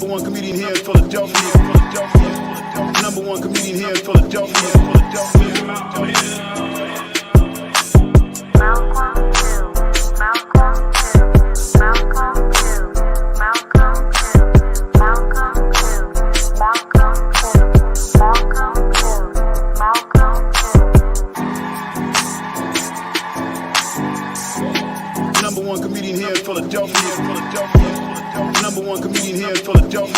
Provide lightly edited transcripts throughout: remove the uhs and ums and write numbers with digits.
Number one comedian here in Philadelphia. Number one comedian here in Philadelphia. Number one comedian here in Philadelphia. Number one comedian here in Philadelphia.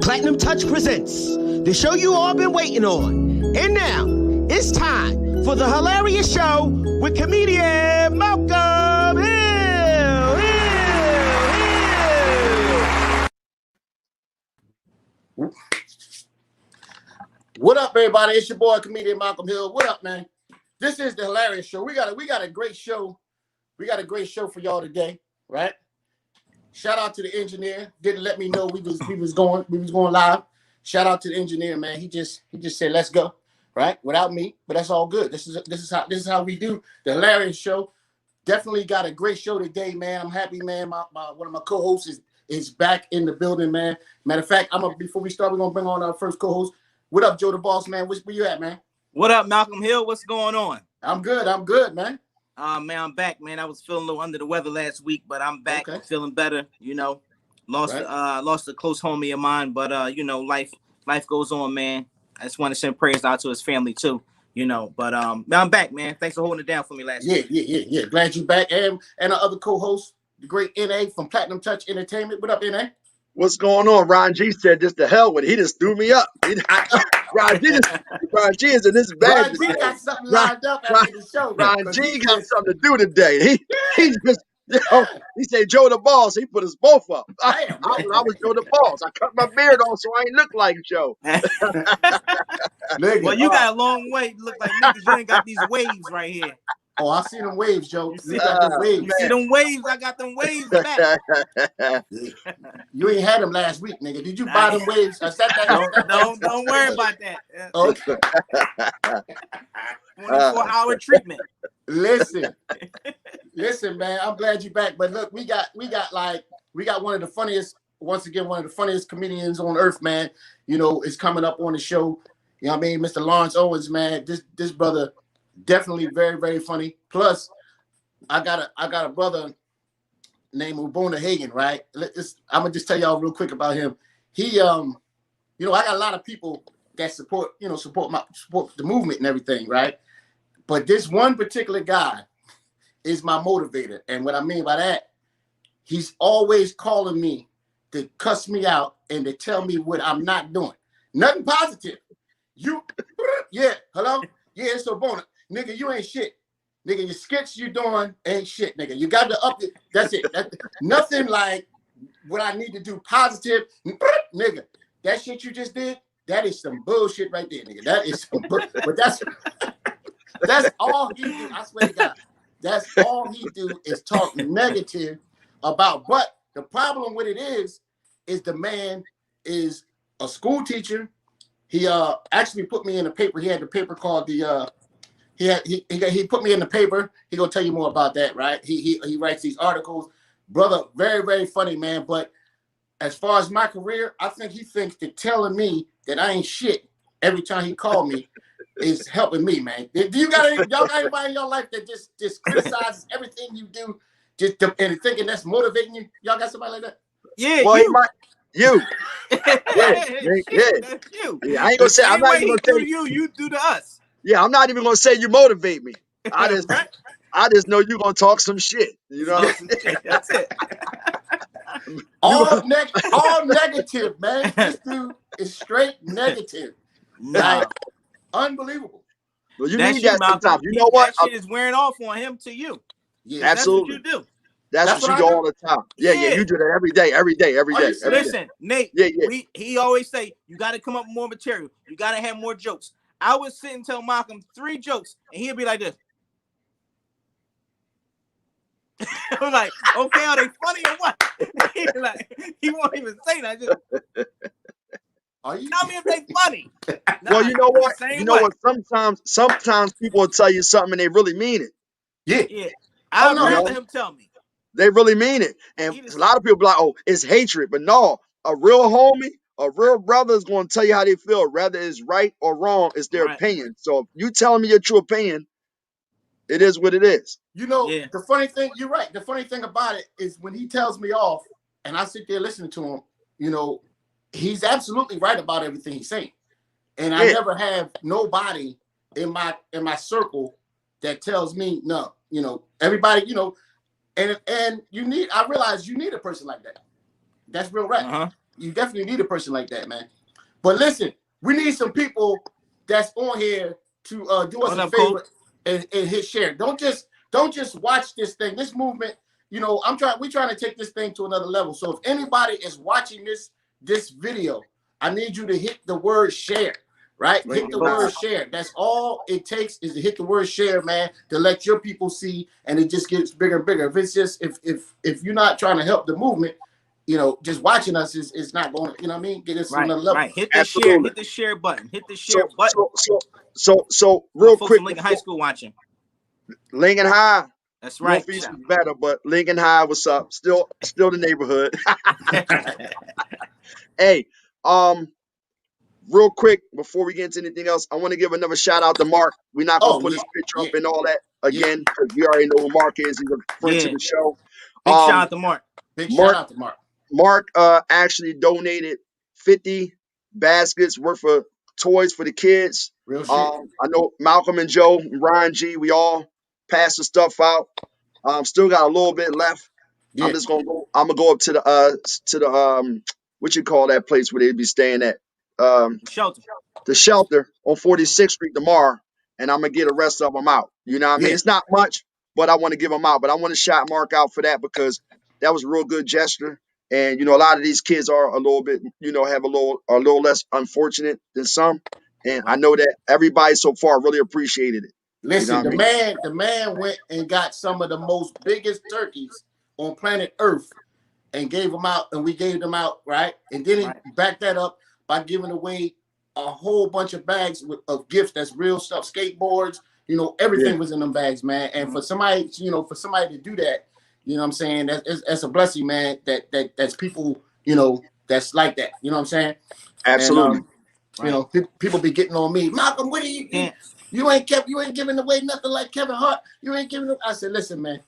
PlatinumTouchpresents, the show you all been waiting on. And now, it's time for the Hill-arious Show with comedian Malcolm Hill. What up, everybody? It's your boy, comedian Malcolm Hill. What up, man? This is the Hill-arious Show. We got a great show. We got a great show for y'all today, right? Shout out to the engineer. Didn't let me know we was going live. Shout out to the engineer, man. He just said let's go, right? Without me, but that's all good. This is how we do the Hill-arious Show. Definitely got a great show today, man. I'm happy, man. One of my co-hosts is back in the building, man. Matter of fact, before we start, we're gonna bring on our first co-host. What up, Joe the Boss, man? Where you at, man? What up, Malcolm Hill? What's going on? I'm good, man. Man, I'm back, man. I was feeling a little under the weather last week, but I'm back, feeling better. You know, lost a close homie of mine, but you know, life goes on, man. I just want to send prayers out to his family too, you know. But I'm back, man. Thanks for holding it down for me last week. Yeah. Glad you back, and our other co-host, the great NA from PlatinumTouch Entertainment. What up, NA? What's going on? Ron G said just to hell with it. He just threw me up. Ron G is in this bag. Ron G got something lined up after the show. Ron G got something to do today. He said Joe the Boss. He put us both up. I was Joe the Boss. I cut my beard off so I ain't look like Joe. Well, you got a long way. You look like niggas. You ain't got these waves right here. Oh, I see them waves, Joe. You see them waves? I got them waves back. You ain't had them last week, nigga. Did you buy them waves? Don't worry about that. Okay. 24-hour treatment. Listen, man. I'm glad you're back. But look, we got one of the funniest comedians on earth, man. You know, is coming up on the show. You know what I mean, Mr. Lawrence Qwens, man. This brother. Definitely very, very funny. Plus, I got a brother named Ubona Hagen, right? I'm gonna just tell y'all real quick about him. He, you know, I got a lot of people that support the movement and everything, right? But this one particular guy is my motivator, and what I mean by that, he's always calling me to cuss me out and to tell me what I'm not doing. Nothing positive. Hello, it's Ubona. Nigga, you ain't shit. Nigga, your skits you doing ain't shit, nigga. You got to up it. That's it. Nothing like what I need to do positive. Nigga, that shit you just did, that is some bullshit right there, nigga. That is some but that's all he do. I swear to God. That's all he do is talk negative about. But the problem with it is the man is a school teacher. He actually put me in the paper. He had the paper called the He put me in the paper. He gonna tell you more about that, right? He writes these articles, brother. Very, very funny, man. But as far as my career, I think he thinks that telling me that I ain't shit every time he called me is helping me, man. Do y'all got anybody in your life that just criticizes everything you do, and thinking that's motivating you? Y'all got somebody like that? Yeah, well, you. Yeah. You. Yeah, I ain't gonna say. I'm not even gonna tell you. You do to us. Yeah, I'm not even gonna say you motivate me. I just know you gonna talk some shit. You know. That's it. All negative, man. This dude is straight negative. Like, unbelievable. Well, you need that sometimes. You know what? That shit is wearing off on him to you. Yeah, absolutely. That's what you do. That's what you do all the time. Yeah, you do that every day. Listen, Nate. He always say you got to come up with more material. You got to have more jokes. I would sit and tell Malcolm 3 jokes, and he'd be like this. I'm like, okay, are they funny or what? He won't even say that. Just tell me if they funny. Well, you know what? You know what? Sometimes people will tell you something and they really mean it. Yeah. I'd rather him tell me. They really mean it. And a lot of people be like, oh, it's hatred. But no, a real homie, a real brother is going to tell you how they feel. Whether it's right or wrong, it's their opinion. So if you telling me your true opinion, it is what it is. You know, the funny thing, you're right. The funny thing about it is when he tells me off and I sit there listening to him, you know, he's absolutely right about everything he's saying. And I never have nobody in my circle that tells me no. You know, everybody, you know, and I realize you need a person like that. That's real right. You definitely need a person like that, man. But listen, we need some people that's on here to do us a favor and hit share. Don't just watch this thing. This movement, you know, we're trying to take this thing to another level. So if anybody is watching this video, I need you to hit the word share. Right? Hit the word share. That's all it takes is to hit the word share, man, to let your people see, and it just gets bigger and bigger. If it's just if you're not trying to help the movement, you know, just watching us is not going to, you know what I mean? Get us to another level. Right. Hit the share, hit the share button. Hit the share button. So real quick. From Lincoln High School watching. Lincoln High. That's right. Northeast is better, but Lincoln High, what's up? Still the neighborhood. Hey, real quick, before we get into anything else, I want to give another shout out to Mark. We're not going to put his picture up and all that again, because you already know who Mark is. He's a friend to the show. Big shout out to Mark. Shout out to Mark. Mark actually donated 50 baskets worth of toys for the kids. Real shit. I know Malcolm and Joe and Ryan G, we all passed the stuff out. Still got a little bit left. Yeah. I'm gonna go up to the what you call that place where they'd be staying at? Shelter. The shelter on 46th Street tomorrow, and I'm gonna get the rest of them out. You know what I mean? It's not much, but I want to give them out. But I want to shout Mark out for that because that was a real good gesture. And you know, a lot of these kids are a little bit, you know, are a little less unfortunate than some. And I know that everybody so far really appreciated it. Listen, you know the man went and got some of the most biggest turkeys on planet Earth and gave them out, and we gave them out, right? And then he backed that up by giving away a whole bunch of bags of gifts that's real stuff, skateboards, you know, everything was in them bags, man. And for somebody, you know, to do that, you know what I'm saying, that's a blessing, man, that's people, you know, that's like that, you know what I'm saying? Absolutely. And, you know, people be getting on me, Malcolm, what are you you ain't giving away nothing like Kevin Hart. You ain't giving away. I said, listen, man,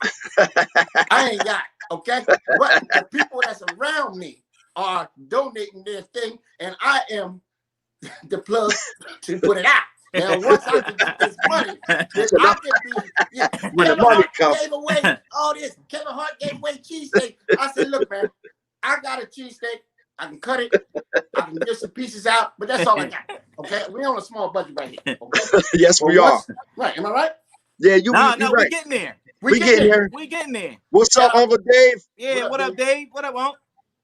I ain't got, okay? But the people that's around me are donating their thing, and I am the plug to put it out. Now, once I can get this money, then I can be, when the money comes. Gave away all this. Kevin Hart gave away cheesesteak. I said, look, man, I got a cheesesteak. I can cut it. I can get some pieces out, but that's all I got. Okay, we're on a small budget right here. Okay? Yes, we are. Right? Am I right? Yeah, you. No, right. We're getting there. We getting there. We getting there. What's up, Uncle Dave? Yeah, what up, Dave? What up, Uncle?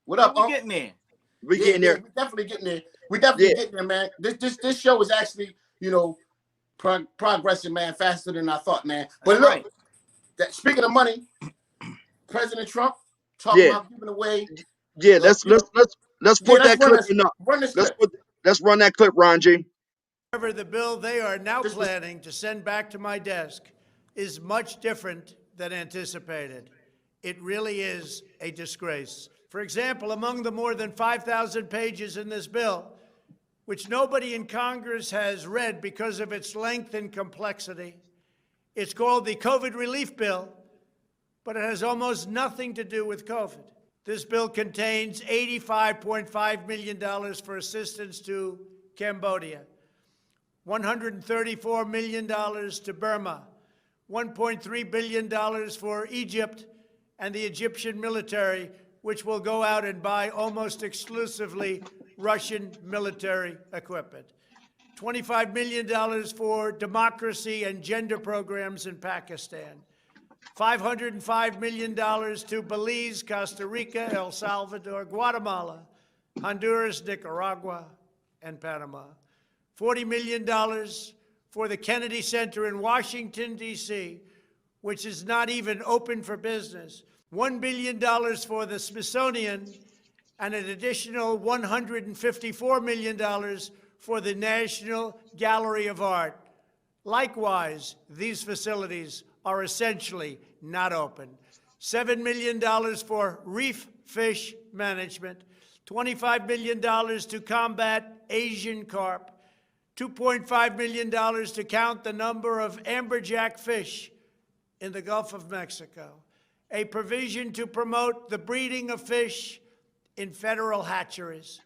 What up, We getting there. We getting there. We definitely getting there. We definitely getting there, man. This show is actually, you know, progressing, man, faster than I thought, man. But look, speaking of money, President Trump talking about giving away. Yeah, let's put that clip up. Let's run that clip, Ron G. However, the bill they are now planning to send back to my desk is much different than anticipated. It really is a disgrace. For example, among the more than 5,000 pages in this bill, which nobody in Congress has read because of its length and complexity, it's called the COVID Relief Bill, but it has almost nothing to do with COVID. This bill contains $85.5 million for assistance to Cambodia, $134 million to Burma, $1.3 billion for Egypt and the Egyptian military, which will go out and buy almost exclusively Russian military equipment, $25 million for democracy and gender programs in Pakistan, $505 million to Belize, Costa Rica, El Salvador, Guatemala, Honduras, Nicaragua, and Panama, $40 million for the Kennedy Center in Washington, D.C., which is not even open for business, $1 billion for the Smithsonian, and an additional $154 million for the National Gallery of Art. Likewise, these facilities are essentially not open. $7 million for reef fish management, $25 million to combat Asian carp, $2.5 million to count the number of amberjack fish in the Gulf of Mexico, a provision to promote the breeding of fish in federal hatcheries,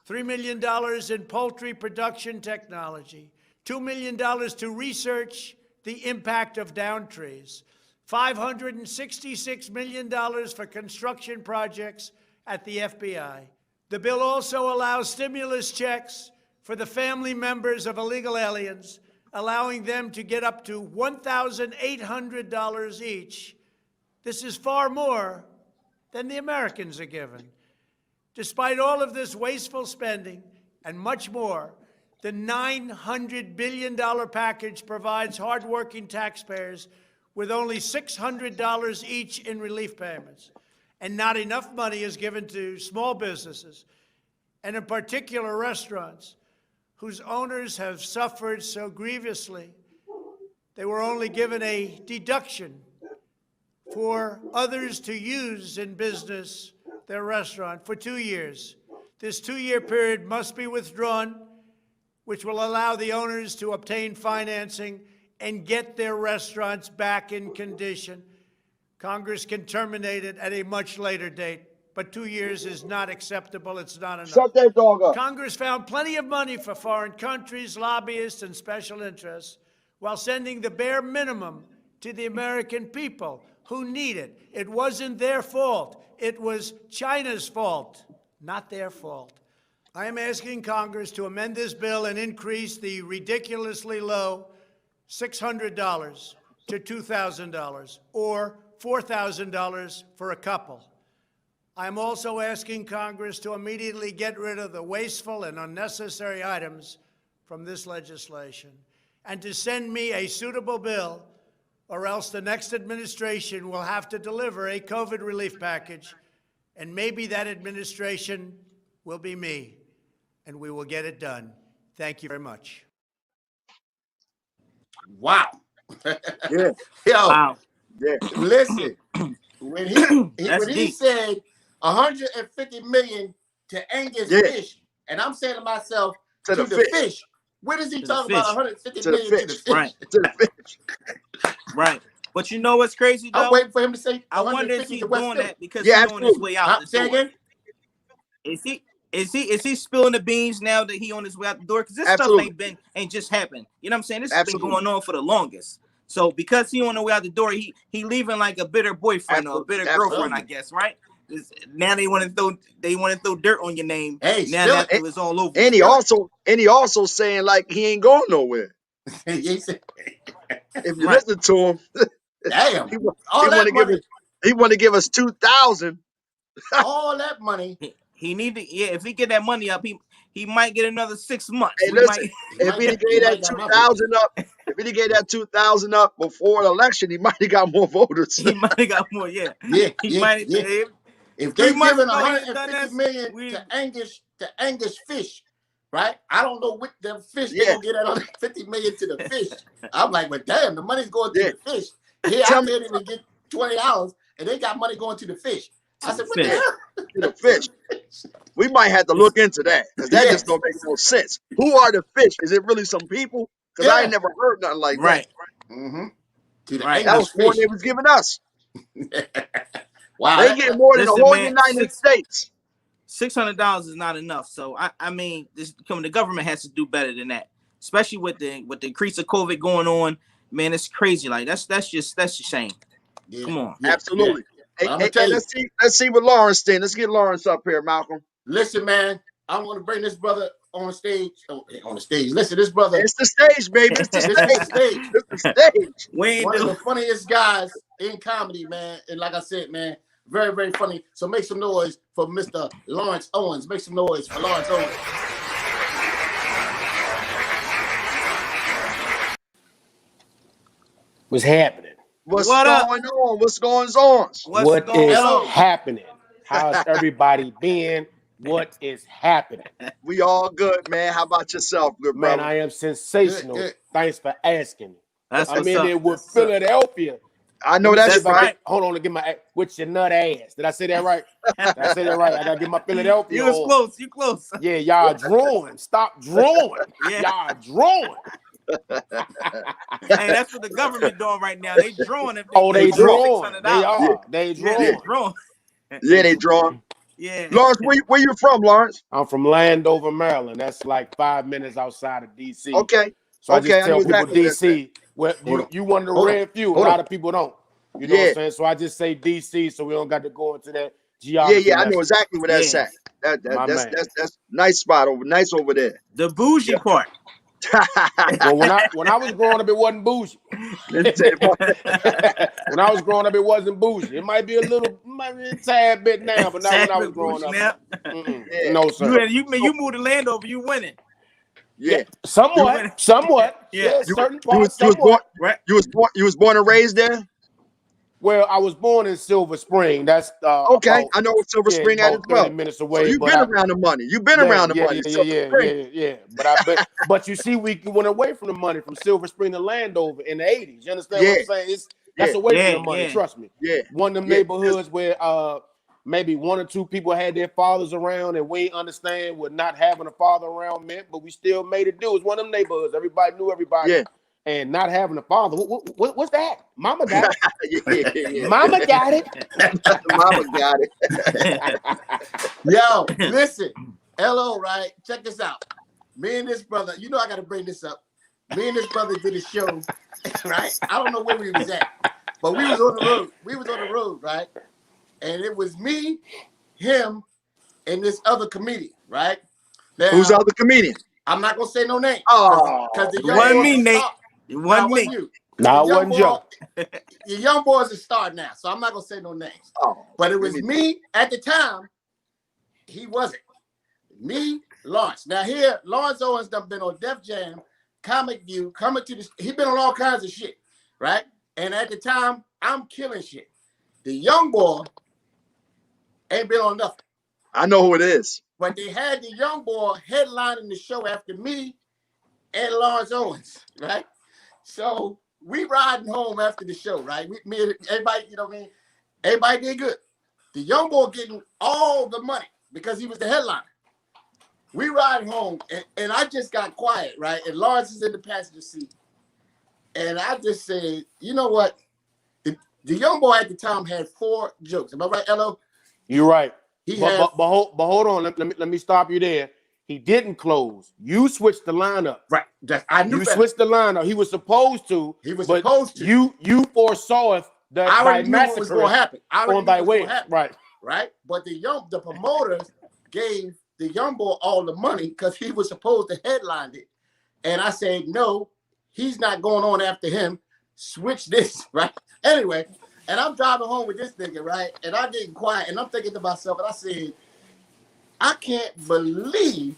$3 million in poultry production technology, $2 million to research the impact of down trees, $566 million for construction projects at the FBI. The bill also allows stimulus checks for the family members of illegal aliens, allowing them to get up to $1,800 each. This is far more than the Americans are given. Despite all of this wasteful spending and much more, the $900 billion package provides hardworking taxpayers with only $600 each in relief payments. And not enough money is given to small businesses, and in particular restaurants, whose owners have suffered so grievously. They were only given a deduction for others to use in business their restaurant for 2 years. This 2-year period must be withdrawn, which will allow the owners to obtain financing and get their restaurants back in condition. Congress can terminate it at a much later date, but 2 years is not acceptable. It's not enough. Shut that dog up. Congress found plenty of money for foreign countries, lobbyists, and special interests, while sending the bare minimum to the American people who need it. It wasn't their fault. It was China's fault, not their fault. I am asking Congress to amend this bill and increase the ridiculously low $600 to $2,000 or $4,000 for a couple. I'm also asking Congress to immediately get rid of the wasteful and unnecessary items from this legislation and to send me a suitable bill, or else the next administration will have to deliver a COVID relief package, and maybe that administration will be me, and we will get it done. Thank you very much. Wow. Yeah. Yo, Wow. Yeah. listen, when he said 150 million to Angus fish, and I'm saying to myself, to the fish. What is he talking about? 150 million to the fish. Right. To the fish. Right. But you know what's crazy though? I'm waiting for him to say. I wonder if he's doing that because Yeah, he's on his way out. Say again? Is he spilling the beans now that he on his way out the door? Because this Absolutely. stuff ain't just happened. You know what I'm saying? This has been going on for the longest. So because he on the way out the door, he leaving like a bitter boyfriend or a bitter girlfriend, I guess, right? Now they want to throw dirt on your name. Hey, now that it's all over. And he also saying like he ain't going nowhere. He said, If you listen to him, damn, he want to give us 2,000. All that money. He need to, if he get that money up, he might get another 6 months. Hey, listen, if he gave that 2,000 up, if he gave that 2,000 up before the election, he might have got more voters. He might have got more, yeah. He might. If they're giving 150 million to Angus fish, right? I don't know what the fish they're gonna get at 150 million to the fish. I'm like, well, damn, the money's going to the fish. Here, I can't even get $20, and they got money going to the fish. I said, what the hell? To the fish. We might have to look into that because that just don't make no sense. Who are the fish? Is it really some people? Because I ain't never heard nothing like that. Mm-hmm. That was more than they was giving us. Wow, they get more than the whole United States. $600 is not enough. So I mean, the government has to do better than that, especially with the increase of COVID going on. Man, it's crazy. Like that's a shame. Yeah. Come on, Absolutely. Yeah. Hey, let's see what Lawrence did. Let's get Lawrence up here, Malcolm. Listen, man, I want to bring this brother on stage. On the stage. Listen, this brother. It's the stage, baby. It's the stage. It's the stage. One of the funniest guys in comedy, man. And like I said, man, very, very funny. So make some noise for Mr. Lawrence Owens. Make some noise for Lawrence Owens. What's happening? What's What going up? on? What's going on? What going is on? happening? How's everybody been? What is happening? We all good, man. How about yourself, good Man, brother? I am sensational. Good. Thanks for asking. That's I'm what's in up. there with That's what's up. Philadelphia. I know Let me see that's if I right. get, hold on to get my with your nut ass. Did I say that right? Did I say that right? I gotta get my Philadelphia. You was on. close. You close. Yeah, y'all drawing. Stop drawing. Yeah. Y'all drawing. Hey, that's what the government doing right now. They drawing if Oh, they get drawing. $600. They are. Yeah. They Yeah, drawing. they drawing. Yeah, they drawing. Yeah. Lawrence, where you from, Lawrence? I'm from Landover, Maryland. That's like 5 minutes outside of DC. Okay. So I Okay, just I tell know people exactly what that's DC. Well, Hold on. you one of the Hold on. rare few. A Hold lot on. of people don't. You know what I'm saying? So I just say DC, so we don't got to go into that geography. Yeah, I know exactly where that's Yeah. at. My man. That's nice spot nice over there. The bougie part. Well, when I was growing up, it wasn't bougie. When I was growing up, it wasn't bougie. It might be a tad bit now, but not when I was growing up. Yeah. No, sir. You moved to Landover, you winning. Yeah. Somewhat. Yeah. Certain parts, somewhat. Right. You was born and raised there? Well, I was born in Silver Spring. That's Okay. about, I know Silver Spring at as about well. 30 minutes So away. you've been around the money. You've been around the money. Yeah. But you see, we went away from the money from Silver Spring to Landover in the 80s. You understand what I'm saying? That's away from the money, trust me. Yeah. One of them neighborhoods where maybe one or two people had their fathers around and we understand what not having a father around meant, but we still made it do. It's one of them neighborhoods. Everybody knew everybody. Yeah. And not having a father. What's that? Mama got it. Yeah. Mama got it. Mama got it. Yo, listen. Hello, right? Check this out. Me and this brother, you know I got to bring this up. Me and this brother did a show, right? I don't know where we was at, but we was on the road. We was on the road, right? And it was me, him, and this other comedian, right? Now, Who's the other comedian? I'm not gonna say no name. Oh, because the it young wasn't boys me, are Nate. star. It wasn't me. You. No, it wasn't Joe. The young boys are star now, so I'm not gonna say no names. Oh, but it was me at the time. He wasn't. Me, Lawrence. Now here, Lawrence Owens done been on Def Jam, Comic View, coming to the. He been on all kinds of shit, right? And at the time, I'm killing shit. The young boy ain't been on nothing. I know who it is. But they had the young boy headlining the show after me and Lawrence Owens, right? So we riding home after the show, right? Me and everybody, you know what I mean? Everybody did good. The young boy getting all the money because he was the headliner. We ride home, and I just got quiet, right? And Lawrence is in the passenger seat. And I just said, you know what? The young boy at the time had 4 jokes. Am I right, Elo? You're right. But hold on. Let me stop you there. He didn't close. You switched the lineup. Right. I knew you that. switched the lineup. He was supposed to. You foresaw it. I already knew what was going to happen. On thy way. Right. Right. But the promoters gave the young boy all the money because he was supposed to headline it. And I said, no, he's not going on after him. Switch this, right? Anyway, and I'm driving home with this nigga, right? And I'm getting quiet, and I'm thinking to myself, and I said, I can't believe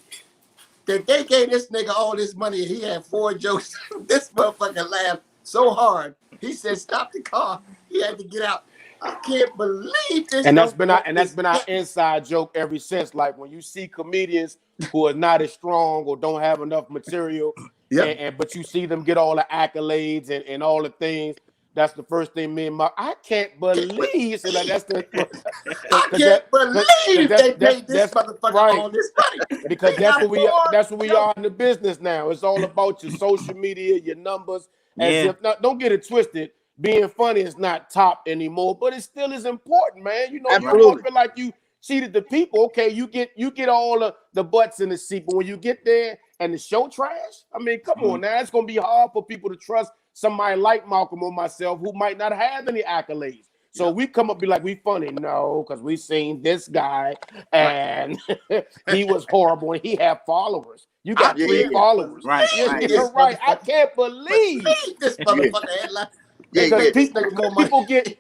that they gave this nigga all this money and he had 4 jokes. This motherfucker laughed so hard. He said, stop the car. He had to get out. I can't believe this. And that's been our inside joke ever since. Like when you see comedians who are not as strong or don't have enough material, but you see them get all the accolades and all the things. That's the first thing me and my I can't believe. So like that's the I can't believe they paid this motherfucker all this money. Because that's what we are in the business now. It's all about your social media, your numbers. As if don't get it twisted. Being funny is not top anymore, but it still is important, man. You know, you don't feel like you cheated the people. Okay, you get all the butts in the seat, but when you get there and the show trash, I mean, come on now. It's gonna be hard for people to trust somebody like Malcolm or myself who might not have any accolades. So we come up be like, we funny. No, because we seen this guy and he was horrible and he had followers. You got 3 followers. Right. You're right. I can't believe this motherfucker headline. Because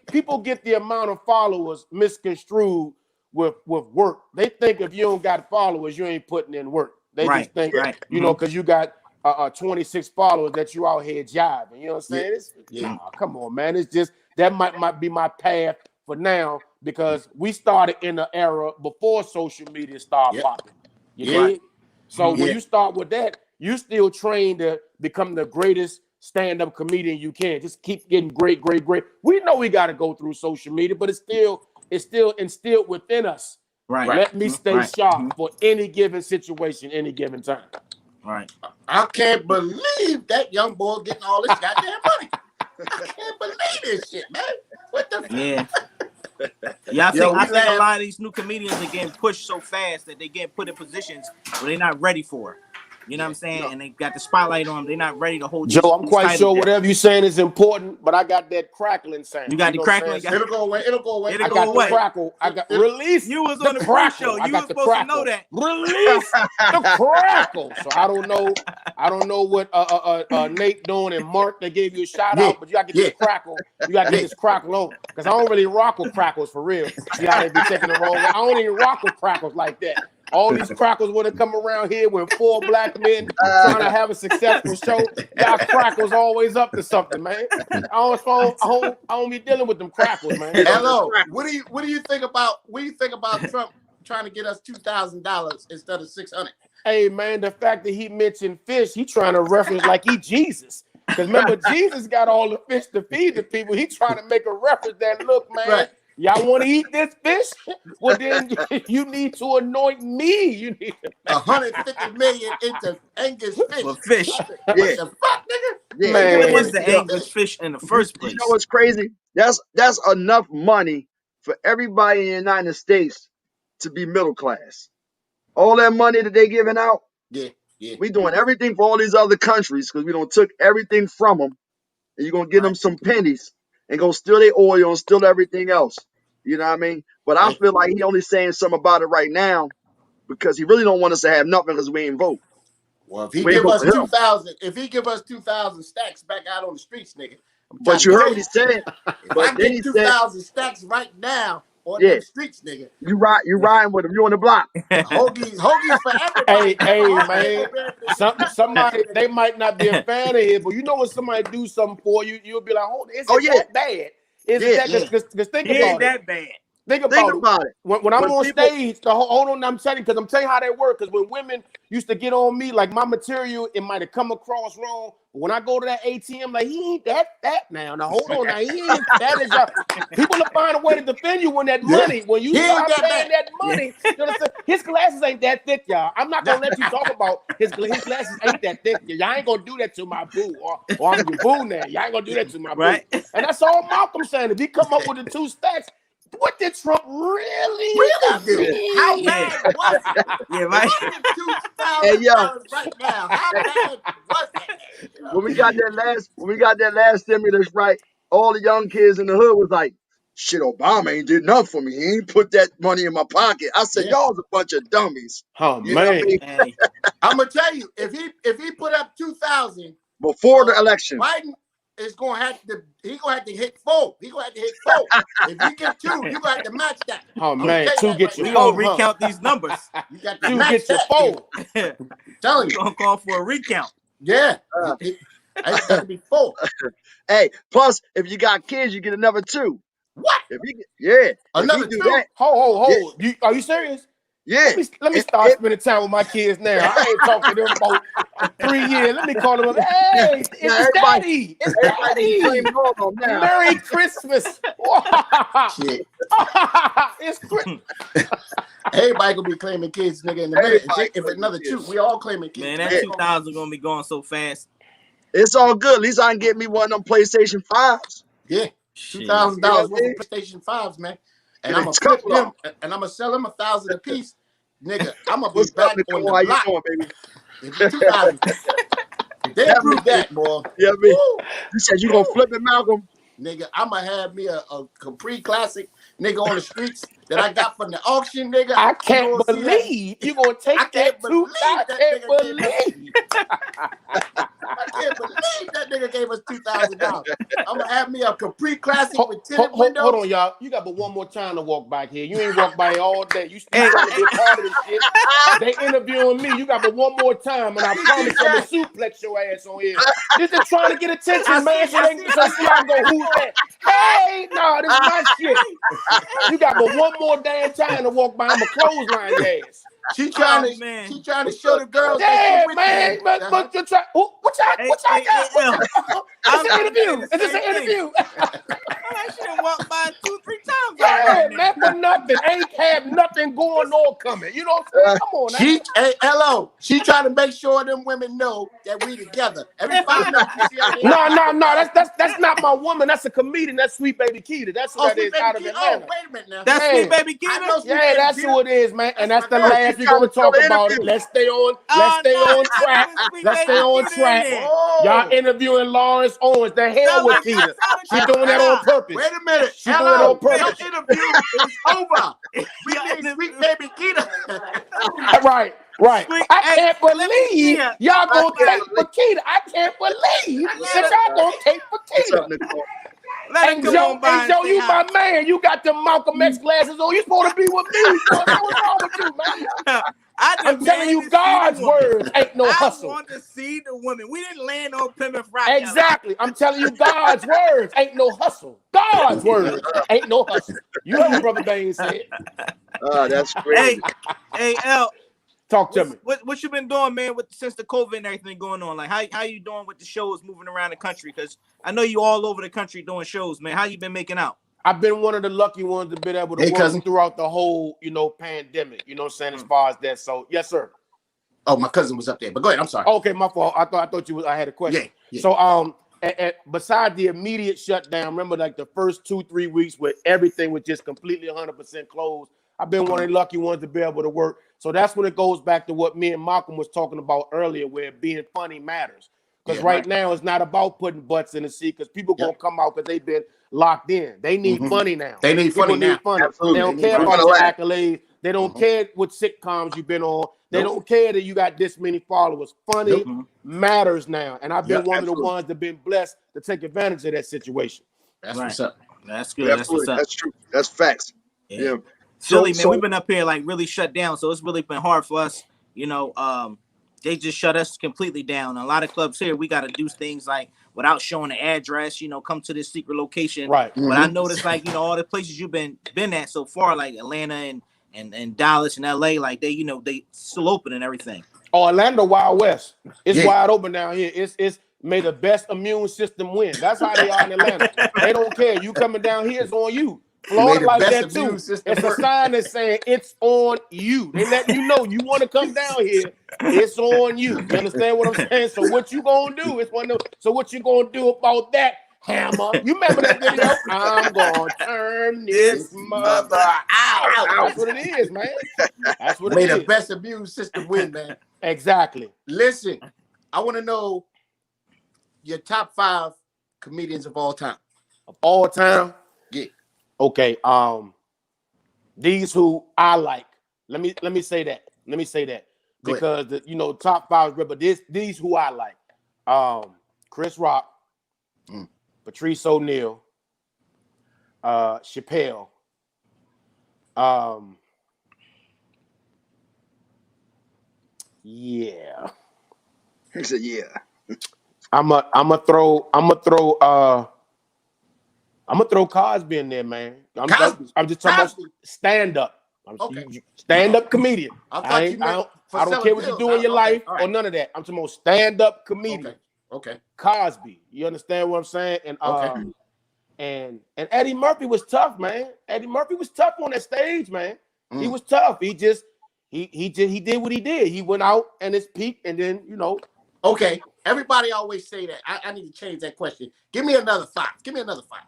people get the amount of followers misconstrued with work. They think if you don't got followers, you ain't putting in work. They just think, you know, because you got 26 followers that you out here jiving. You know what I'm saying? Nah, come on, man. It's just that might be my path for now because we started in the era before social media started popping. You dig? So when you start with that, you still trained to become the greatest stand-up comedian you can. Just keep getting great. We know we got to go through social media, but it's still instilled within us. Right. Let me stay sharp for any given situation, any given time. Right. I can't believe that young boy getting all this goddamn money. I can't believe this shit, man. What the fuck? Yeah. Yeah, I think a lot of these new comedians are getting pushed so fast that they get put in positions where they're not ready for it. You know what I'm saying? And they got the spotlight on them. They're not ready to hold Joe, I'm quite sure whatever you're saying is important, but I got that crackling sound. You got the crackling? It'll go away. I got the crackle. I got release. You was on the pre-show. You was supposed to know that. Release the crackle. So I don't know what Nate doing and Mark, they gave you a shout out, but you got to get this crackle. You got to get this crackle on. Because I don't really rock with crackles for real. See how they be taking the wrong way. I don't even rock with crackles like that. All these crackles want to come around here when 4 black men trying to have a successful show. Y'all crackles always up to something, man. I don't be dealing with them crackles, man. Hello. What do you think about Trump trying to get us $2,000 instead of $600? Hey man, the fact that he mentioned fish, he trying to reference like he Jesus. Because remember, Jesus got all the fish to feed the people. He trying to make a reference that look, man. Right. Y'all want to eat this fish? Well, then you need to anoint me. You need 150 million into Angus fish. Well, fish. What the fuck, nigga? Yeah. Man. What is the Angus fish in the first place? You know what's crazy? That's enough money for everybody in the United States to be middle class. All that money that they giving out, we doing everything for all these other countries because we don't took everything from them, and you're gonna give them some pennies and go steal their oil and steal everything else. You know what I mean? But I feel like he only saying something about it right now because he really don't want us to have nothing because we ain't vote. Well, if he give us 2,000 stacks back out on the streets, nigga. But you heard what he said. If I get 2,000 stacks right now on the streets, nigga. You riding with him. You on the block. Hoagies for everybody. Hey, man. Somebody, they might not be a fan of it, but you know when somebody do something for you, you'll be like, that bad? Is it that? Because think about it. That bad. Think about it. When I'm on stage, hold on, I'm telling you how they work. Because when women used to get on me, like my material, it might have come across wrong. But when I go to that ATM, like he ain't that now. Now hold on, now he ain't that is y'all. People will find a way to defend you when that money, when you start paying that money. You know what I'm saying? His glasses ain't that thick, y'all. I'm not gonna let you talk about his glasses ain't that thick. Y'all ain't gonna do that to my boo, or I'm your boo now. Y'all ain't gonna do that to my boo. And that's all Malcolm saying. If he come up with the 2 stacks. What did Trump really do? How bad was it? Yeah, right. $2,000 right now. How bad was it? When we got that last stimulus, right? All the young kids in the hood was like, "Shit, Obama ain't did nothing for me. He ain't put that money in my pocket." I said, "Y'all's a bunch of dummies." Oh man! I'm gonna tell you, if he put up 2,000 before the election, Biden is gonna have to. He gonna have to hit 4. He gonna have to hit 4. If you get 2, you gonna have to match that. Oh man, 2 get you. We gonna recount these numbers. You got to 2 match get your 4. Telling you, gonna call for a recount. Yeah, I got to be 4. Hey, plus if you got kids, you get another 2. What? Another 2. That, hold. Yeah. Are you serious? Yeah. Let me start spending time with my kids now. I ain't talking to them about 3 years. Let me call them up. Hey, it's Daddy. It's Daddy. Merry Christmas. Shit. It's Christmas. Everybody gonna be claiming kids, nigga, in the minute. If another 2, we all claiming kids. Man, that 2,000 gonna be going so fast. It's all good. At least I can get me one of them PlayStation 5s. Yeah. $2,000 worth of PlayStation 5s, man. And I'm gonna flip them, and I'm gonna sell them 1,000 a piece, nigga. I'm gonna be back on the block. Baby? If 2,000, they prove that, boy. Yeah, you said you gonna flip it, Malcolm. Nigga, I'm gonna have me a Capri Classic, nigga, on the streets that I got from the auction, nigga. I can't believe you gonna take that 2,000. I can't believe. I can't believe that nigga gave us $2,000. I'm gonna have me a Capri Classic with tinted windows. Hold on, y'all. You got but one more time to walk back here. You ain't walked by here all day. You trying to be a part of this shit. They interviewing me. You got but one more time, and I promise I'm gonna suplex your ass on here. This is trying to get attention, man. So see I go, who's that? Hey, no, this is my shit. You got but one more damn time to walk by. I'm a clothesline your ass. She trying to show the girls. Yeah, man. But you try. What y'all got? It's an interview. Is this an interview? I should have walked by 2-3 times. Yeah, man, for nothing. Ain't have nothing going or coming. You know what I'm saying? Come on, hey, hello. She trying to make sure them women know that we together. Every 5 minutes you see her. No. That's not my woman. That's a comedian. That's Sweet Baby Keita. That's who that is out of Atlanta. Oh, wait a minute now. That's Sweet Baby Keita? Yeah, that's who it is, man. And that's the last we're gonna talk about it. Let's stay on track. Let's stay on track. Y'all interviewing Lawrence Owens. The hell with Keita. She doing that on purpose. Wait a minute. She doing it on purpose. Your interview is over. We need Sweet Baby Keita. Right. I can't believe y'all gonna take for Keita. I can't believe that y'all gonna take for Keita. And Joe, you my man. You got the Malcolm X glasses on. You supposed to be with me. What's wrong with you, man? I'm telling you, God's words ain't no hustle. I want to see the women. We didn't land on Plymouth Rock. Exactly. I'm telling you, God's words ain't no hustle. God's words ain't no hustle. You know what Brother Baines said. Oh, that's great. Hey, L. Talk to me. What you been doing, man, since the COVID and everything going on? Like, how you doing with the shows moving around the country? Because I know you all over the country doing shows, man. How you been making out? I've been one of the lucky ones to be able to work throughout the whole, pandemic. You know what I'm saying? As far as that. So, yes, sir. Oh, my cousin was up there. But go ahead. I'm sorry. Okay, my fault. I thought I had a question. Yeah. So, besides the immediate shutdown, remember like the first 2-3 weeks where everything was just completely 100% closed. I've been one of the lucky ones to be able to work. So that's when it goes back to what me and Malcolm was talking about earlier, where being funny matters. Because right now it's not about putting butts in the seat, because people gonna come out because they've been locked in. They need funny now. They need funny now. They don't care about your accolades. They don't care what sitcoms you've been on. They don't care that you got this many followers. Funny matters now. And I've been one of the ones that been blessed to take advantage of that situation. That's what's up. That's good. That's what's up. That's true. That's facts. Yeah. Philly, man, we've been up here like really shut down, so it's really been hard for us. They just shut us completely down. A lot of clubs here, we got to do things like without showing the address, come to this secret location. Right. But I noticed like, all the places you've been at so far, like Atlanta and Dallas and LA, like they still open and everything. Oh, Atlanta, Wild West. It's wide open down here. It's may the best immune system win. That's how they are in Atlanta. They don't care. You coming down here, it's on you. Florida like that too. It's a sign that's saying it's on you. They let you know you want to come down here. It's on you. You understand what I'm saying? So what you gonna do? So what you gonna do about that, Hammer? You remember that video? I'm gonna turn this mother out. That's what it is, man. That's what it is. May the best immune system win, man. Exactly. Listen, I want to know your top 5 comedians of all time. Of all time? Yeah. Okay, these who I like. Let me say that. Because the top 5 but these who I like. Chris Rock, Patrice O'Neal, Chappelle, yeah. He said, yeah. I'm gonna throw Cosby in there, man. I'm just talking about stand up. Stand up comedian. I don't care what you do in your life or none of that. I'm talking about stand up comedian. Okay. Cosby. You understand what I'm saying? And and Eddie Murphy was tough, man. Eddie Murphy was tough on that stage, man. He was tough. He did what he did. He went out and his peak, and then Okay. Everybody always say that. I need to change that question. Give me another 5. Give me another 5.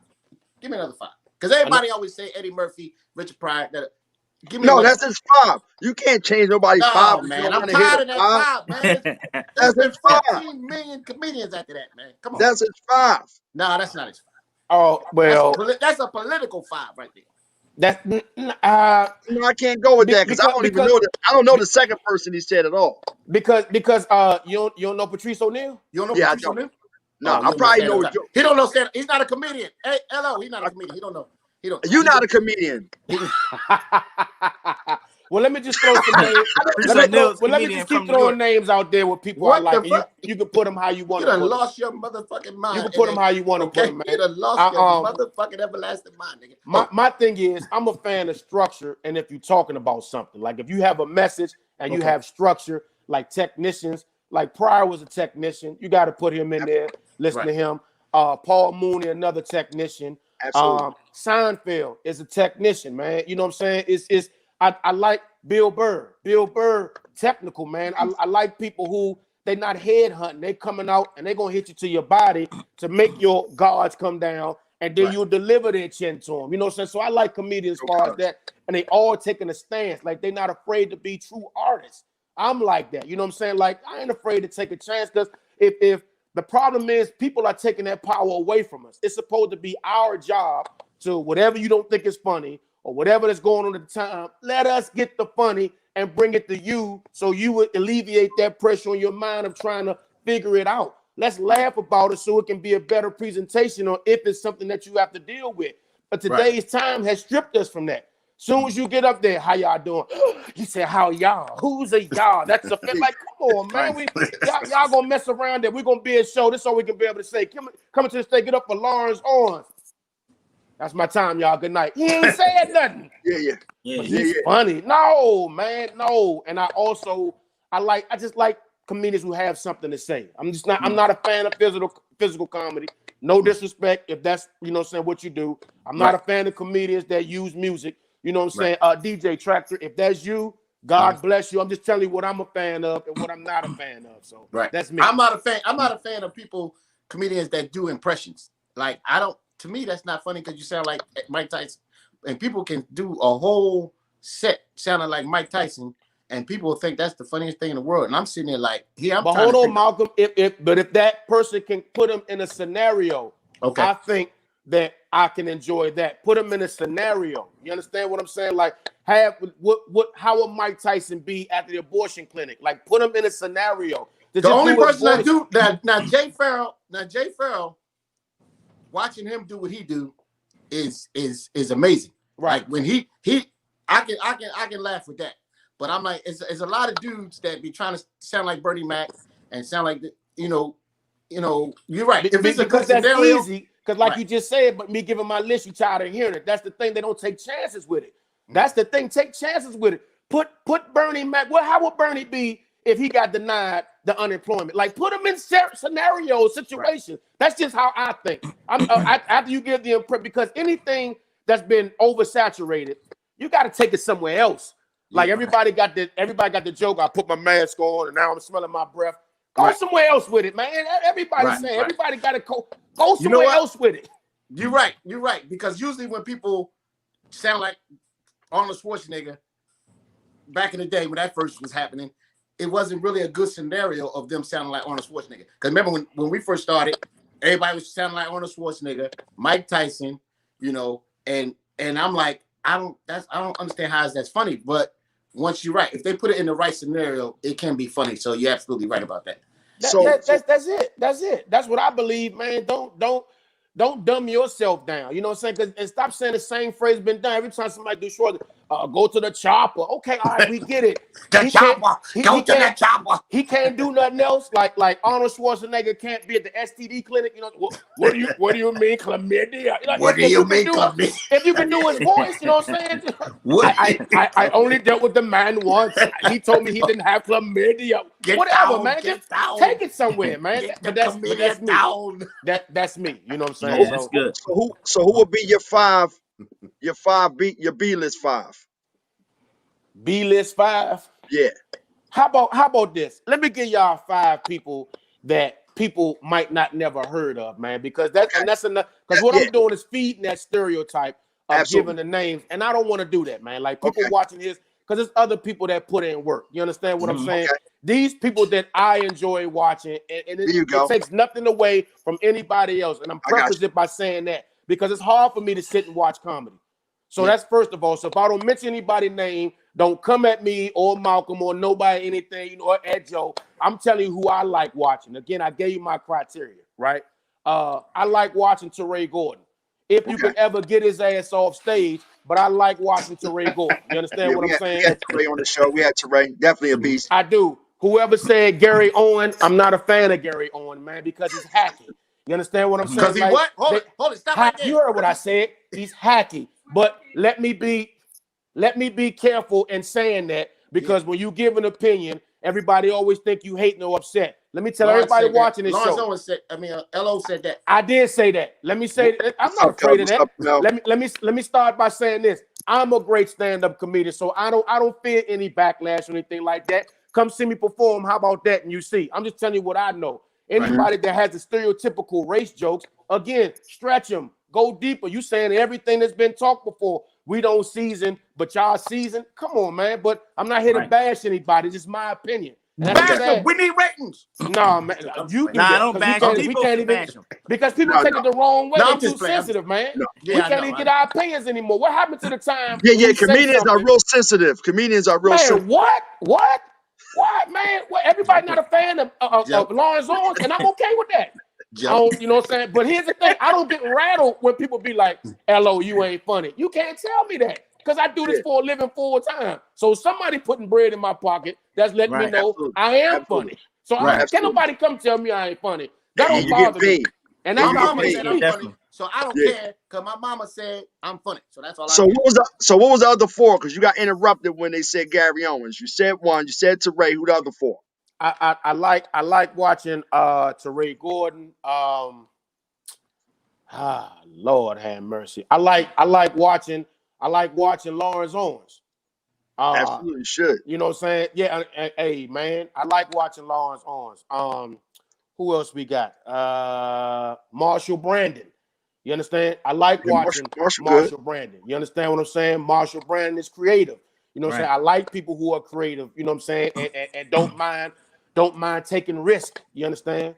Because everybody always say Eddie Murphy, Richard Pryor. That's his 5. You can't change nobody's 5. Man, I'm tired of that 5, man. That's his 5. 15 million comedians after that, man. Come on. That's his 5. No, that's not his 5. Oh well, that's a political 5 right there. I can't go with that because I don't even know that. I don't know the second person he said at all. Because you don't know Patrice O'Neal? You don't know Patrice O'Neal? No, I probably know. He don't know stand. He's not a comedian. Hey, hello, he's not a comedian. He don't know. He don't. You're not a comedian. Well, let me just throw some names. Let me just keep throwing names out there with people I like. You can put them how you want. You done lost your motherfucking mind. You can put them how you want to put them, man. You done lost your motherfucking everlasting mind, nigga. My thing is, I'm a fan of structure, and if you're talking about something, like if you have a message and you have structure, like technicians, like Pryor was a technician, you got to put him in there. Listen to him. Paul Mooney, another technician. Seinfeld is a technician, man. You know what I'm saying? I like Bill Burr. Bill Burr, technical, man. I like people who they not headhunting. They coming out and they gonna hit you to your body to make your guards come down, and then you'll deliver their chin to them. You know what I'm saying? So I like comedians as far as that, and they all taking a stance. Like they're not afraid to be true artists. I'm like that. You know what I'm saying? Like I ain't afraid to take a chance, because if the problem is people are taking that power away from us. It's supposed to be our job to whatever you don't think is funny or whatever that's going on at the time, let us get the funny and bring it to you so you would alleviate that pressure on your mind of trying to figure it out. Let's laugh about it so it can be a better presentation, or if it's something that you have to deal with. But today's time has stripped us from that. Soon as you get up there, how y'all doing? You say, how y'all? Who's a y'all? That's a fit. Like, come on, man. Y'all gonna mess around there. We're gonna be a show. This is all we can be able to say. Come to the stage, get up for Lawrence Qwens. That's my time, y'all. Good night. He ain't said nothing. He's funny. No, man, no. And I just like comedians who have something to say. I'm not a fan of physical comedy. No disrespect if that's, you know what I'm saying, what you do. I'm not a fan of comedians that use music. You know what I'm saying? DJ Tractor, if that's you, God bless you. I'm just telling you what I'm a fan of and what I'm not a fan of. So that's me. I'm not a fan of comedians that do impressions. Like to me, that's not funny because you sound like Mike Tyson. And people can do a whole set sounding like Mike Tyson, and people think that's the funniest thing in the world. And I'm sitting there like, but hold on, Malcolm. If that person can put him in a scenario, I think that I can enjoy that. Put him in a scenario. You understand what I'm saying? Like, how would Mike Tyson be at the abortion clinic? Like, put him in a scenario. The only person I do now, Jay Farrell, watching him do what he do is amazing. Right. Like when I can laugh with that. But I'm like, it's a lot of dudes that be trying to sound like Bernie Mac and sound like you're right. If it's because that's easy, because like you just said, but me giving my list, you tired of hearing it. That's the thing. They don't take chances with it. That's the thing. Take chances with it. Put Bernie Mac. Well, how would Bernie be if he got denied the unemployment? Like, put him in scenarios, situations. Right. That's just how I think. After you give the impression, because anything that's been oversaturated, you got to take it somewhere else. Like everybody got the joke. I put my mask on and now I'm smelling my breath. Go somewhere else with it, man. Everybody's saying everybody got to go somewhere else with it. You're right. Because usually when people sound like Arnold Schwarzenegger back in the day when that first was happening, it wasn't really a good scenario of them sounding like Arnold Schwarzenegger. Because remember when we first started, everybody was sounding like Arnold Schwarzenegger, Mike Tyson, and I'm like, I don't understand how that's funny. But once you're right, if they put it in the right scenario, it can be funny. So you're absolutely right about that. That's it. That's what I believe, man. Don't dumb yourself down. You know what I'm saying? And stop saying the same phrase been done every time somebody do short. Go to the chopper. Okay, all right, we get it. The chopper. Go to the chopper. He can't do nothing else. Like Arnold Schwarzenegger can't be at the STD clinic. What do you mean chlamydia? What do you mean chlamydia? If you can do his voice, you know what I'm saying? I only dealt with the man once. He told me he didn't have chlamydia. Whatever, man. Just take it somewhere, man. That's me. That's me. You know what I'm saying? That's good. So who would be your B-list 5? B-list 5? Yeah. How about this? Let me give y'all 5 people that people might not never heard of, man, because that's enough. Because what I'm doing is feeding that stereotype of giving the names, and I don't want to do that, man. Like people watching his, because there's other people that put in work. You understand what I'm saying? These people that I enjoy watching, and it takes nothing away from anybody else, and I'm prefacing it by saying that because it's hard for me to sit and watch comedy. So that's first of all. So if I don't mention anybody's name, don't come at me or Malcolm or nobody, anything, or at Joe. I'm telling you who I like watching. Again, I gave you my criteria, right? I like watching Teray Gordon. If you can ever get his ass off stage, but I like watching Teray Gordon. You understand what I'm saying? We had Teray on the show. We had Teray. Definitely a beast. I do. Whoever said Gary Owen, I'm not a fan of Gary Owen, man, because he's hacky. You understand what I'm saying? Because he what? Hold it, stop right there. You heard what I said. He's hacky. But let me be careful in saying that, because when you give an opinion, everybody always think you hating or upset. Let me tell everybody watching this show. Owens said, LO said that. I did say that. Let me say that. I'm not afraid of that. Let me start by saying this. I'm a great stand-up comedian, so I don't fear any backlash or anything like that. Come see me perform. How about that? And you see. I'm just telling you what I know. Anybody that has the stereotypical race jokes, again, stretch them. Go deeper. You saying everything that's been talked before. We don't season, but y'all season. Come on, man. But I'm not here to bash anybody. It's just my opinion. Bash them. We need ratings. No, man. You do that. I don't bash them. We can't even because people take it the wrong way. They're too sensitive, man. We can't even get our opinions anymore. What happened to the time? Yeah. Comedians are real sensitive. Comedians are real sensitive. What, man? Everybody not a fan of Lawrence Qwens, and I'm okay with that. You know what I'm saying? But here's the thing. I don't get rattled when people be like, "Lo, you ain't funny." You can't tell me that, because I do this for a living full time. So somebody putting bread in my pocket, that's letting me know I am funny. So can't nobody come tell me I ain't funny. That don't bother me. And that's my mama me. said I'm funny, so I don't care, because my mama said I'm funny. So that's all. So what was the other four? Because you got interrupted when they said Gary Owens. You said one. You said Teray. Who the other four? I like watching Teray Gordon. Lord have mercy. I like watching Lawrence Qwens. Absolutely should. You know what I'm saying? Yeah. Hey, man, I like watching Lawrence Qwens. Who else we got? Marshall Brandon. You understand? I like watching Marshall Brandon. You understand what I'm saying? Marshall Brandon is creative. You know what I'm saying? I like people who are creative. You know what I'm saying? And don't mind taking risk. You understand?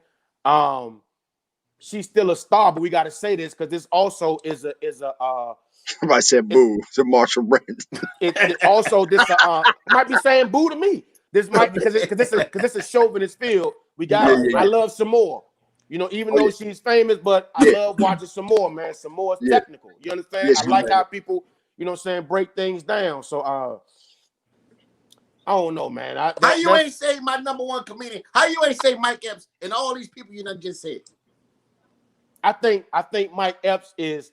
She's still a star, but we got to say this because this also is a. Somebody said boo to Marshall Brandon. It also this might be saying boo to me. This might because this is chauvinist field. We got. I love some more. You know, even though she's famous, but I love watching some more, man. Some more is technical. You understand? I like how people, you know what I'm saying, break things down. So I don't know, man. How you ain't say my number one comedian? How you ain't say Mike Epps and all these people you done just said? I think Mike Epps is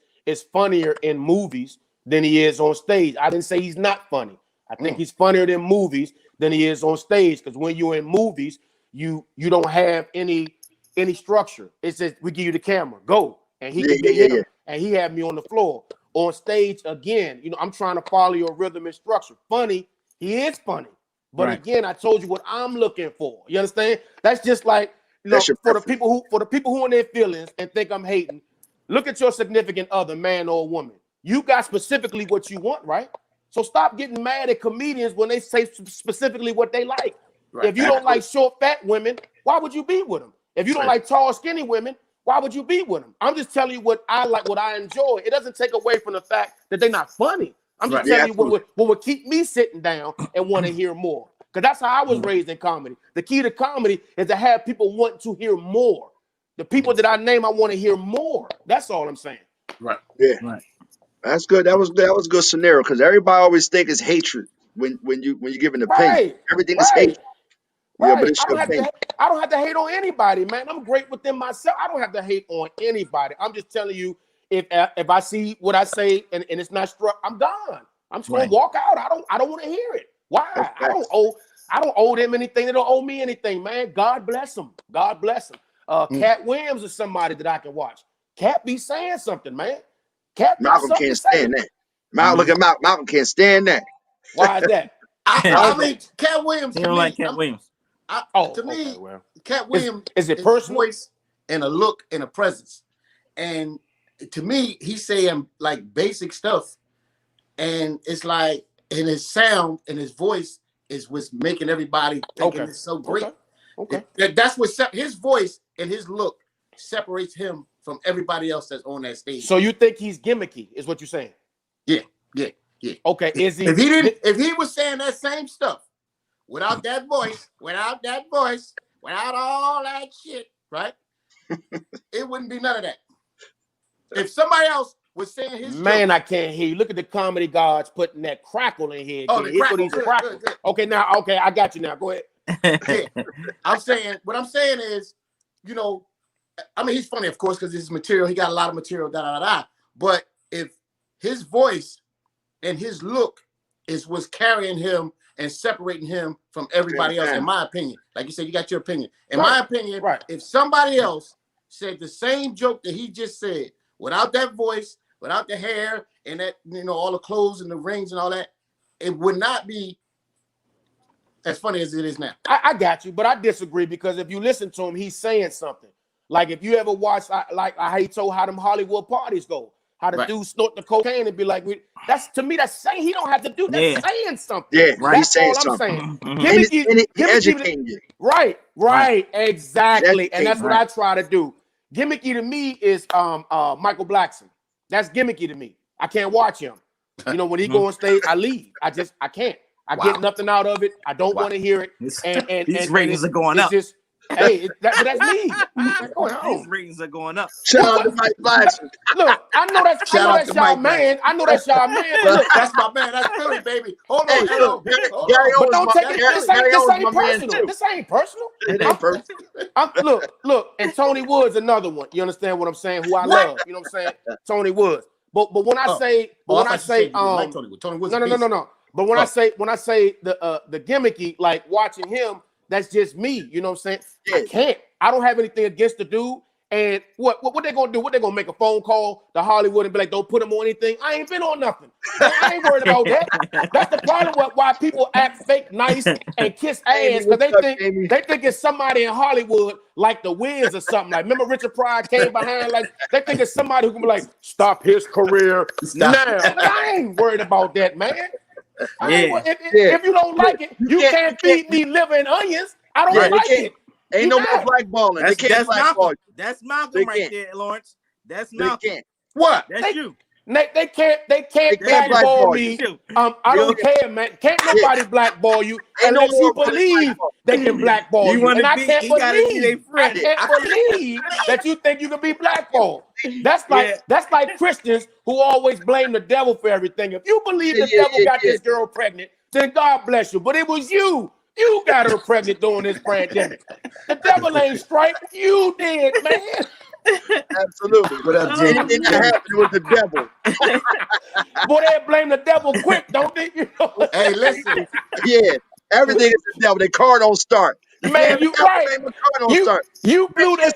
funnier in movies than he is on stage. I didn't say he's not funny. I think he's funnier in movies than he is on stage, because when you're in movies, you don't have any structure. It says we give you the camera, go, and he can be him, and he had me on the floor. On stage, again, you know, I'm trying to follow your rhythm and structure. Funny, he is funny, but again, I told you what I'm looking for. You understand? That's just like, you know, for the people who in their feelings and think I'm hating. Look at your significant other, man or woman. You got specifically what you want, right? So stop getting mad at comedians when they say specifically what they like. Right. If you don't like short, fat women, why would you be with them? If you don't like tall, skinny women, why would you be with them? I'm just telling you what I like, what I enjoy. It doesn't take away from the fact that they're not funny. I'm just telling you what would keep me sitting down and want to hear more. Because that's how I was raised in comedy. The key to comedy is to have people want to hear more. The people that I name, I want to hear more. That's all I'm saying. Right. Yeah. Right. That's good. That was a good scenario, because everybody always think it's hatred when you give an opinion. Everything is hate. Yeah, but it's I don't have to hate on anybody, man. I'm great within myself. I don't have to hate on anybody. I'm just telling you, if I see what I say and it's not struck, I'm done. I'm just gonna walk out. I don't want to hear it. Why? I don't owe them anything. They don't owe me anything, man. God bless them. God bless them. Cat Williams is somebody that I can watch. Cat be saying something, man. Cat Malcolm can't stand that. Look at Malcolm can't stand that. Why is that? I mean, Cat Williams. You don't like Cat Williams? To me, Cat Williams is it personal? Voice and a look and a presence, and to me, he's saying like basic stuff, and it's like, and his sound and his voice is what's making everybody thinking it's so great. Okay. That's what his voice and his look separates him from everybody else that's on that stage. So you think he's gimmicky, is what you're saying? Yeah. Okay. Is he? If he was saying that same stuff without that voice, without all that shit, right? It wouldn't be none of that. If somebody else was saying his man, joke, I can't hear you. Look at the comedy gods putting that crackle in here. Oh, the crackle. Good. Okay, now, I got you now. Go ahead. Yeah. What I'm saying is, you know, I mean, he's funny, of course, because his material, he got a lot of material, But if his voice and his look was carrying him and separating him from everybody else, in my opinion. Like you said, you got your opinion. In my opinion, if somebody else said the same joke that he just said, without that voice, without the hair, and that, you know, all the clothes and the rings and all that, it would not be as funny as it is now. I got you, but I disagree, because if you listen to him, he's saying something. Like if you ever watch, like how he told how them Hollywood parties go, how the dude snort the cocaine and be like, that's, to me, that's saying, he don't have to do that, saying something. Yeah, that's he's saying all something. I'm saying. And educating you. Right, exactly. And that's what I try to do. Gimmicky to me is Michael Blackson. That's gimmicky to me. I can't watch him. You know, when he go on stage, I leave. I can't. I get nothing out of it. I don't want to hear it. And these ratings are going up. Just, hey, that's me. These ratings are going up. Shout out to Mike Blackson. Look, I know that's y'all man. I know that's y'all man. Look, that's my man. That's Philly, baby. Hold on. But don't take it. This ain't personal. This ain't personal. It ain't personal. Look, and Tony Wood's another one. You understand what I'm saying? Who I love. You know what I'm saying? Tony Woods. But when I say Tony Woods. No. But when I say the gimmicky, like watching him, that's just me. You know what I'm saying? I can't. I don't have anything against the dude. And what they gonna do? What they gonna make a phone call to Hollywood and be like, don't put him on anything? I ain't been on nothing. I ain't worried about that. That's the problem with why people act fake nice and kiss ass, because they think it's somebody in Hollywood like the Wiz or something. Like, remember Richard Pryor came behind, like they think it's somebody who can be like, stop his career now. I ain't worried about that, man. If you don't like it, you can't feed me liver and onions. I don't like it. Ain't no more blackballing. They can't blackball you. That's Malcolm right there, Lawrence. That's Malcolm. They can't. What? That's you. They can't blackball me. I don't care, man. Can't nobody blackball you unless you believe they can blackball you. And I can't believe that you think you can be blackballed. That's like Christians who always blame the devil for everything. If you believe the devil got this girl pregnant, then God bless you. But it was you. You got her pregnant during this pandemic. The devil ain't strike. You did, man. Absolutely. What up, Jay? Anything that happened with the devil. Boy, they blame the devil quick, don't they? You know? Hey, listen. Yeah, everything is the devil. The car don't start. Man, you right. You blew that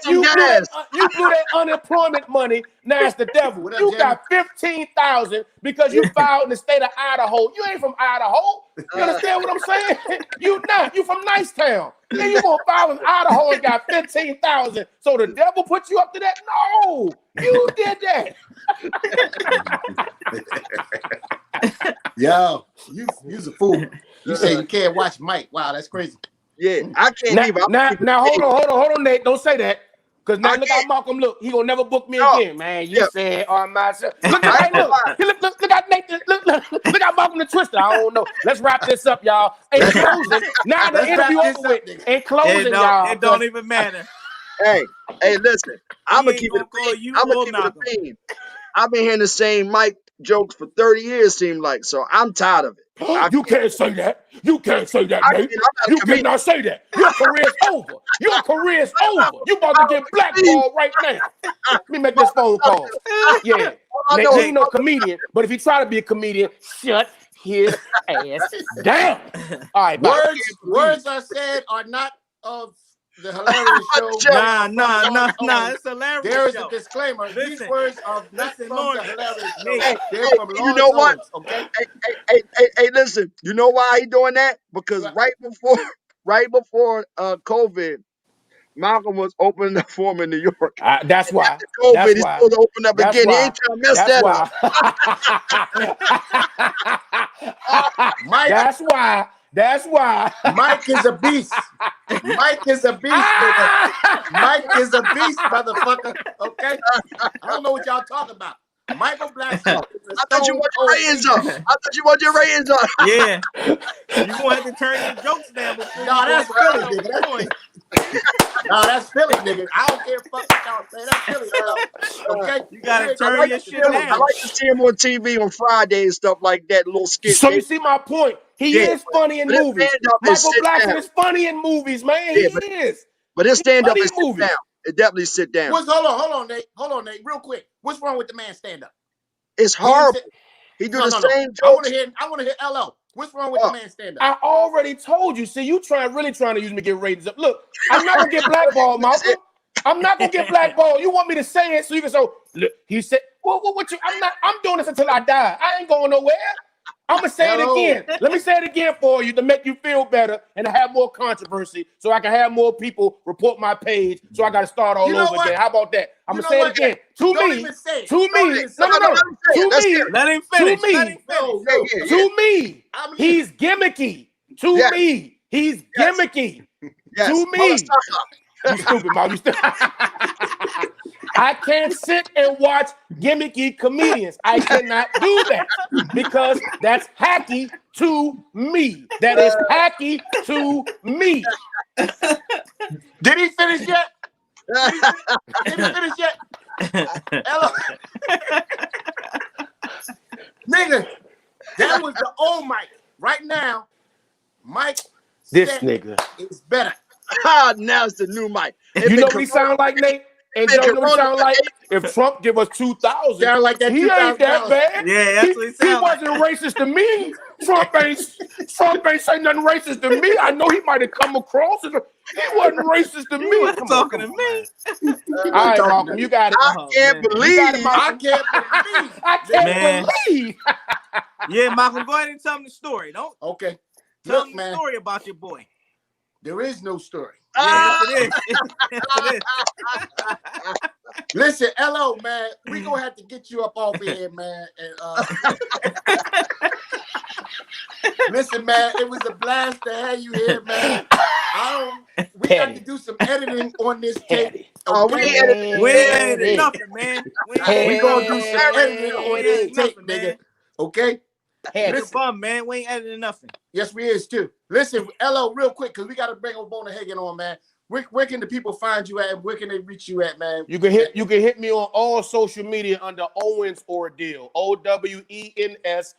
unemployment money. Now it's the devil. You got 15,000 because you filed in the state of Idaho. You ain't from Idaho. You understand what I'm saying? You not. You from Nicetown. Then you gonna file in Idaho and got 15,000. So the devil put you up to that? No, you did that. Yo, you's a fool. You say you can't watch Mike. Wow, that's crazy. Yeah, I can't even. Now hold on, Nate. Don't say that. Because now look at Malcolm. Look, he gonna never book me again, man. You said on myself. Look at Nate. Look at Malcolm the Twister. I don't know. Let's wrap this up, y'all. In closing, now the interview over with. In closing, y'all. It don't even matter. Hey, listen. I'm gonna keep it a theme. I've been hearing the same Mike jokes for 30 years, seem like. So I'm tired of it. You can't say that. You can't say that, Nate. You cannot say that. Your career's over. Your career's over. You about to get blackballed right now. Let me make this phone call. Yeah. Nate, he ain't no comedian, but if he try to be a comedian, shut his ass down. All right, words I said are not of the Hill-arious Show. Nah. It's hilarious. There is a disclaimer. These words are nothing from the Hill-arious Show. They're from you know what? Okay. Hey, listen. You know why he doing that? Because right before COVID, Malcolm was opening up for him in New York. That's why. After COVID, he's supposed to open up again. He ain't trying to mess that up. Mike, That's why. Mike is a beast. Mike is a beast, nigga. Mike is a beast, motherfucker. Okay? I don't know what y'all talking about. Michael Blackson. I thought you want your ratings up. I thought you want your ratings up. Yeah. You're going to have to turn your jokes down before No, you that's go Philly, around nigga. the point. No, that's Philly, nigga. I don't care what y'all say. That's Philly, okay? You got to turn like your to shit I down. like to see him on TV on Friday and stuff like that, little skits. So you see my point. He is funny in movies. Michael Blackson is funny in movies, man. He is. But his stand-up is movies. sit down. It definitely sit down. Hold on, Nate. Hold on, Nate. Real quick. What's wrong with the man stand-up? It's horrible. He do the same jokes. I want to hear LO. What's wrong with the man stand-up? I already told you. See, you really trying to use me to get ratings up. Look, I'm not gonna get blackballed, Malcolm. I'm not gonna get blackballed. You want me to say it so you can say, look, he said, what you I'm doing this until I die. I ain't going nowhere. I'm gonna say it again. Let me say it again for you to make you feel better and to have more controversy so I can have more people report my page. So I gotta start all over again. How about that? I'm gonna say it again. To me. Let him finish. To me, he's gimmicky. To me, he's gimmicky. Yes. To me. You stupid, Mom. You stupid. I can't sit and watch gimmicky comedians. I cannot do that because that's hacky to me. That is hacky to me. Did he finish yet? Did he finish yet? Hello. Nigga, that was the old Mike. Right now, Mike this nigga is better. Now it's the new Mike. You know what he sound like, Nate? And you know what he sound like? If Trump give us 2,000, sound like that. He ain't that bad. Yeah, that's what he sound like. He wasn't racist to me. Trump ain't say nothing racist to me. I know he might have come across as he wasn't racist to me. You talking to me? All right, Malcolm, you got it. I can't believe. I can't believe. Yeah, Malcolm, go ahead and tell him the story. Don't. Okay. Tell him the story about your boy. There is no story. Yes, it is. Yes, it is. Listen, LO, man, we gonna have to get you up off here, man. And listen, man, it was a blast to have you here, man. We got to do some editing on this tape. We ain't editing nothing, man. We gonna do some editing on this tape, nigga. Okay? Listen, fun, man. We ain't editing nothing. Yes, we is too. Listen, LO, real quick, because we got to bring Obona Hagen on, man. Where can the people find you at, and where can they reach you at, man? You can hit me on all social media under Owens Ordeal. OWENSORDEAL.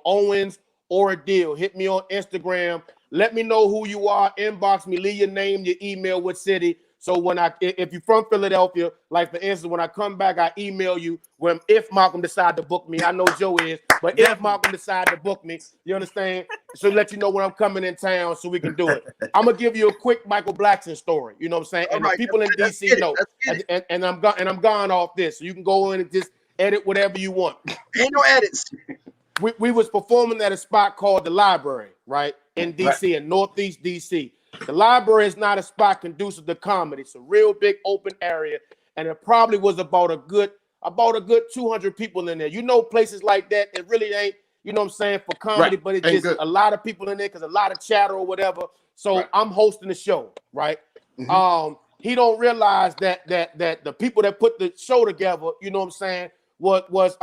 Owens Ordeal. Hit me on Instagram. Let me know who you are. Inbox me. Leave your name, your email, what city. So if you're from Philadelphia, like for instance, when I come back, I email you if Malcolm decide to book me. I know Joe is, but if Malcolm decide to book me, you understand? So let you know when I'm coming in town so we can do it. I'm gonna give you a quick Michael Blackson story. You know what I'm saying? And the people in DC know. And I'm gone off this. So you can go in and just edit whatever you want. Ain't no edits. We was performing at a spot called the Library, right? In DC, in Northeast DC. The Library is not a spot conducive to comedy. It's a real big open area, and it probably was about a good 200 people in there. You know, places like that, it really ain't, you know what I'm saying, for comedy, but it's just a lot of people in there because a lot of chatter or whatever. So I'm hosting the show, right? Mm-hmm. He don't realize that the people that put the show together, you know what I'm saying, was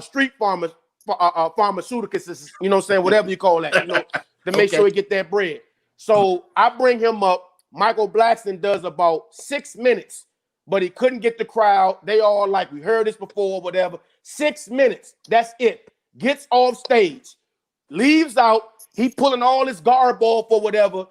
street farmers, pharmaceuticals, you know what I'm saying, whatever you call that, you know, to make sure he get that bread. So I bring him up. Michael Blackson does about 6 minutes, but he couldn't get the crowd. They all like, we heard this before, whatever. 6 minutes. That's it. Gets off stage, leaves out. He pulling all his garb off or whatever.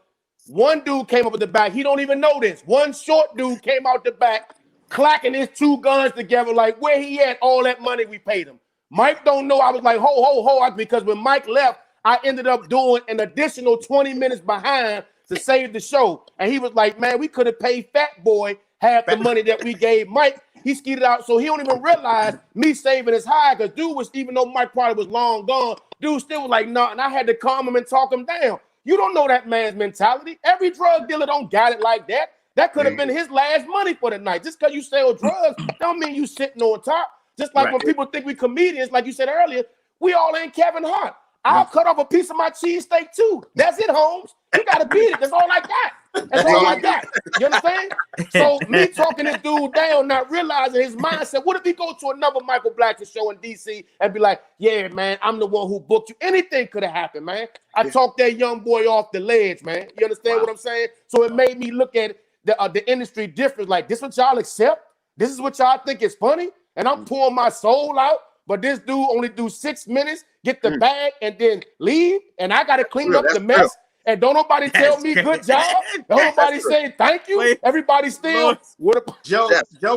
One dude came up at the back. He don't even know this. One short dude came out the back, clacking his two guns together like, where he at? All that money we paid him. Mike don't know. I was like, ho, because when Mike left, I ended up doing an additional 20 minutes behind to save the show. And he was like, man, we could have paid Fat Boy half the money that we gave Mike. He skeeted out, so he don't even realize me saving his high, because dude was, even though Mike probably was long gone, dude still was like, nah, and I had to calm him and talk him down. You don't know that man's mentality. Every drug dealer don't got it like that. That could have been his last money for the night. Just because you sell drugs don't mean you sitting on top. Just like when people think we comedians, like you said earlier, we all ain't Kevin Hart. I'll cut off a piece of my cheesesteak too. That's it, Holmes. You gotta beat it. That's all I got. That's all I got. You understand? So me talking this dude down, not realizing his mindset. What if he go to another Michael Blackson show in DC and be like, yeah, man, I'm the one who booked you. Anything could have happened, man. I talked that young boy off the ledge, man. You understand what I'm saying? So it made me look at the industry different. Like, this what y'all accept? This is what y'all think is funny? And I'm pouring my soul out, but this dude only do 6 minutes, get the bag, and then leave, and I got to clean up the mess. And don't nobody tell me good job. Don't nobody say thank you. Everybody still. Joe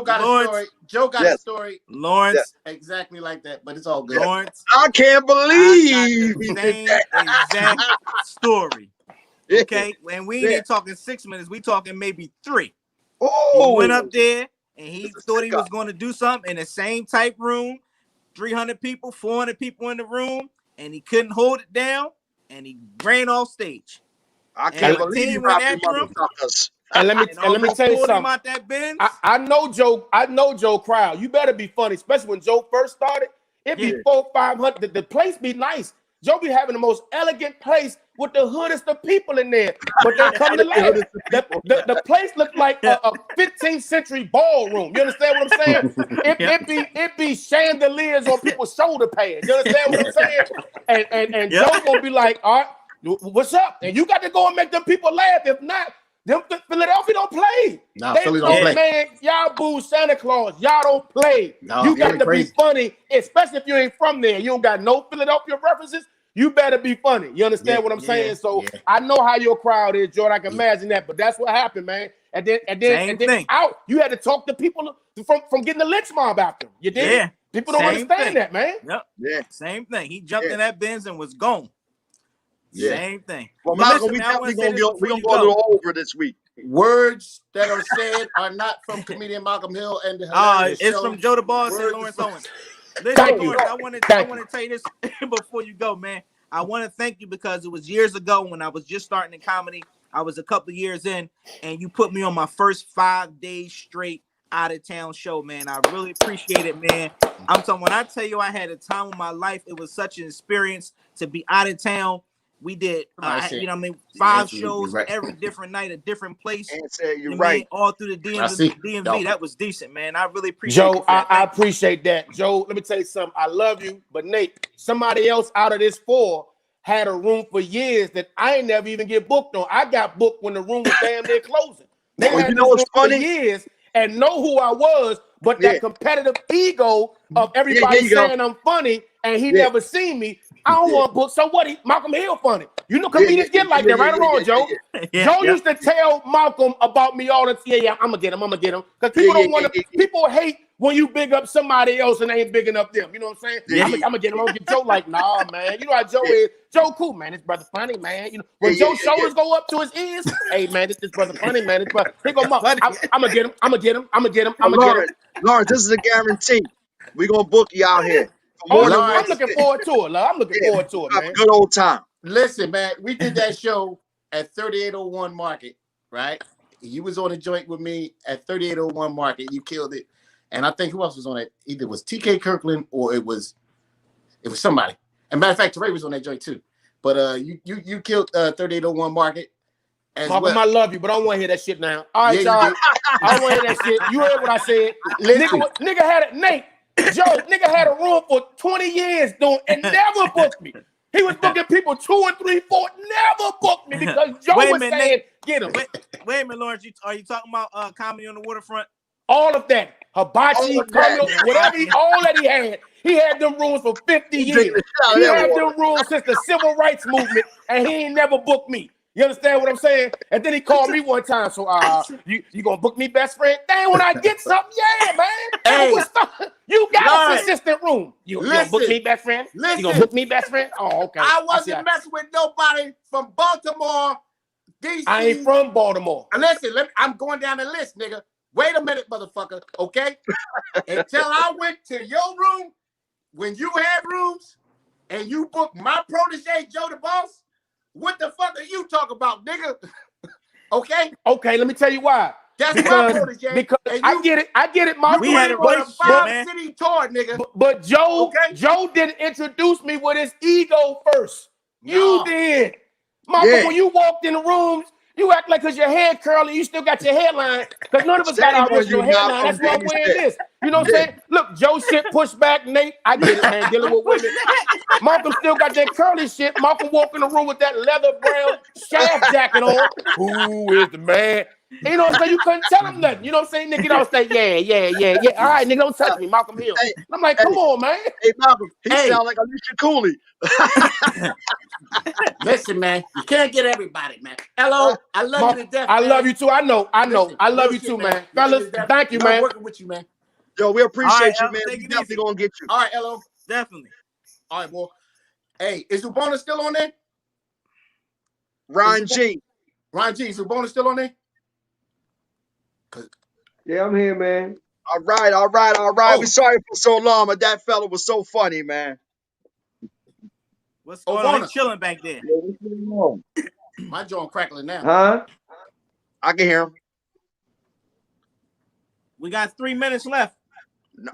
got a story. Joe got a story. Lawrence. Exactly like that, but it's all good. Lawrence. I can't believe the same exact story. Okay, and we ain't talking 6 minutes. We talking maybe 3. Oh, he went up there and he thought he was going to do something in the same type room, 300 people, 400 people in the room, and he couldn't hold it down. And he ran off stage. I can't believe you motherfuckers. And let me tell you something. Out that I know Joe crowd. You better be funny, especially when Joe first started. It be 400-500. The place be nice. Joe be having the most elegant place with the hoodest of people in there. But they come to life. The place looked like a 15th century ballroom. You understand what I'm saying? It be chandeliers on people's shoulder pads. You understand what I'm saying? And Joe gonna be like, all right, what's up? And you got to go and make them people laugh. If not, them Philadelphia don't play. No, Philly don't play. Man, y'all boo Santa Claus. Y'all don't play. No, you got to be funny, especially if you ain't from there. You don't got no Philadelphia references. You better be funny. You understand what I'm saying? So I know how your crowd is, Jordan. I can imagine that. But that's what happened, man. And then out, you had to talk to people from getting the lynch mob after them. You did? Yeah. People don't understand that, man. Yep. Yeah. Same thing. He jumped in that Benz and was gone. Yeah. Same thing. Well, Malcolm, we definitely gonna go a little over this week. Words that are said are not from comedian Malcolm Hill and the Hill-arious Show. It's from Joe the Boss and Lawrence Owens. Listen, Lawrence, I want to tell you this before you go, man. I want to thank you because it was years ago when I was just starting in comedy. I was a couple of years in, and you put me on my first 5 days straight out of town show, man. I really appreciate it, man. I'm talking, when I tell you I had a time of my life, it was such an experience to be out of town. We did, 5 shows every different night, a different place. You're right. All through the DMV. That was decent, man. I really appreciate Joe. I appreciate that, Joe. Let me tell you something. I love you, but Nate, somebody else out of this 4 had a room for years that I ain't never even get booked on. I got booked when the room was damn near closing. They had what's funny? For years and know who I was, but that competitive ego of everybody saying I'm funny and he never seen me. I don't want to book. So what? Malcolm Hill funny. You know comedians get like that, right or wrong, Joe? Joe used to tell Malcolm about me all the time. Yeah, I'm gonna get him. Because people don't want to. People hate when you big up somebody else and they ain't big enough them. You know what I'm saying? I'm gonna get him. I'm gonna get Joe like, nah, man. You know how Joe is. Joe cool, man. This brother funny, man. You know when Joe's shoulders go up to his ears. Hey, man, this brother funny, man. This brother. Here go Mark. I'm gonna get him. I'm gonna get him. Lawrence, this is a guarantee. We gonna book you out here. I'm looking forward to it, love. I'm looking forward to it, man. Good old time. Listen, man, we did that show at 3801 Market, right? You was on a joint with me at 3801 Market. You killed it. And I think who else was on it? Either it was TK Kirkland or it was somebody. As a matter of fact, Teray was on that joint too. But you killed 3801 Market. Malcolm, I love you, but I don't want to hear that shit now. All right, y'all. I don't want to hear that shit. You heard what I said. Nigga had it, Nate. Joe, nigga had a room for 20 years and never booked me. He was booking people 2 and 3, 4, never booked me because Joe was saying, get him. Wait a minute, Lawrence. Are you talking about Comedy on the Waterfront? All of that. Hibachi, whatever, all that he had. He had them rooms for 50 years. He had them rooms since the Civil Rights Movement, and he ain't never booked me. You understand what I'm saying? And then he called me one time. So you gonna book me best friend? Dang, when I get something, yeah, man. Hey, you got a consistent room. You gonna book me best friend? You gonna book me best friend? Oh, okay. I wasn't messing with nobody from Baltimore, DC. I ain't from Baltimore. Listen, I'm going down the list, nigga. Wait a minute, motherfucker. Okay? Until I went to your room when you had rooms and you booked my protege, Joe the Boss. What the fuck are you talking about, nigga? Okay? Okay, let me tell you why. That's because my protege. because And I get it, Malcolm. We had a on a relationship, man. 5-city tour, nigga. But Joe, Okay. Joe didn't introduce me with his ego first. You No. did. Malcolm, Yeah. when you walked in the rooms, you act like because your hair curly, you still got your hairline. Because none of us got Shame our on original you, hairline. Malcolm, That's why I'm baby wearing shit. this. You know what I'm saying? Look, Joe shit pushed back, Nate. I get it, man. Dealing with women. Malcolm still got that curly shit. Malcolm walked in the room with that leather brown shaft jacket on. Who is the man? You know what I'm saying? You couldn't tell him nothing. You know what I'm saying? Nigga, don't say, yeah. All right, nigga, don't touch me, Malcolm Hill. Hey, I'm like, come on, man. Hey, Malcolm, he Hey. sound like Alicia Cooley. Listen, man, you can't get everybody, man. Hello, I love you to death. I man. love you too. I know. Listen, I love real you shit, too, man. You love Fellas, me to death. thank you, Love man. working with you, man. Yo, we appreciate All you, right, man. take We it definitely easy. gonna get you. All right, hello. Definitely. All right, boy. Hey, is Ubona still on there? Ryan G. Ryan G, is Ubona still on there? Yeah, I'm here, man. All right. Oh. We sorry for so long, but that fella was so funny, man. What's going on? Obama. He chilling back there. Yeah, what's going on? My jaw crackling now. Huh? I can hear him. We got 3 minutes left.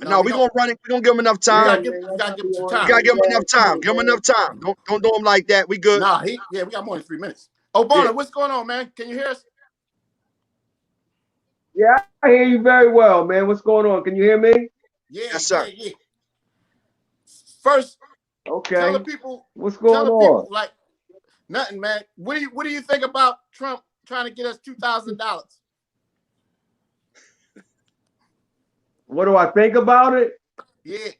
No, we're gonna run it. We're gonna give him enough time. You gotta give him some We time. gotta give him enough time. Give him enough time. Don't do him like that. We good. Nah, we got more than 3 minutes. Obama, Yeah. what's going on, man? Can you hear us? Yeah, I hear you very well, man. What's going on? Can you hear me? Yeah, Yes, sir. Yeah. First, Okay. tell the people. What's going Tell the on? people like nothing, man. What do you think about Trump trying to get us $2,000? What do I think about it? Yeah,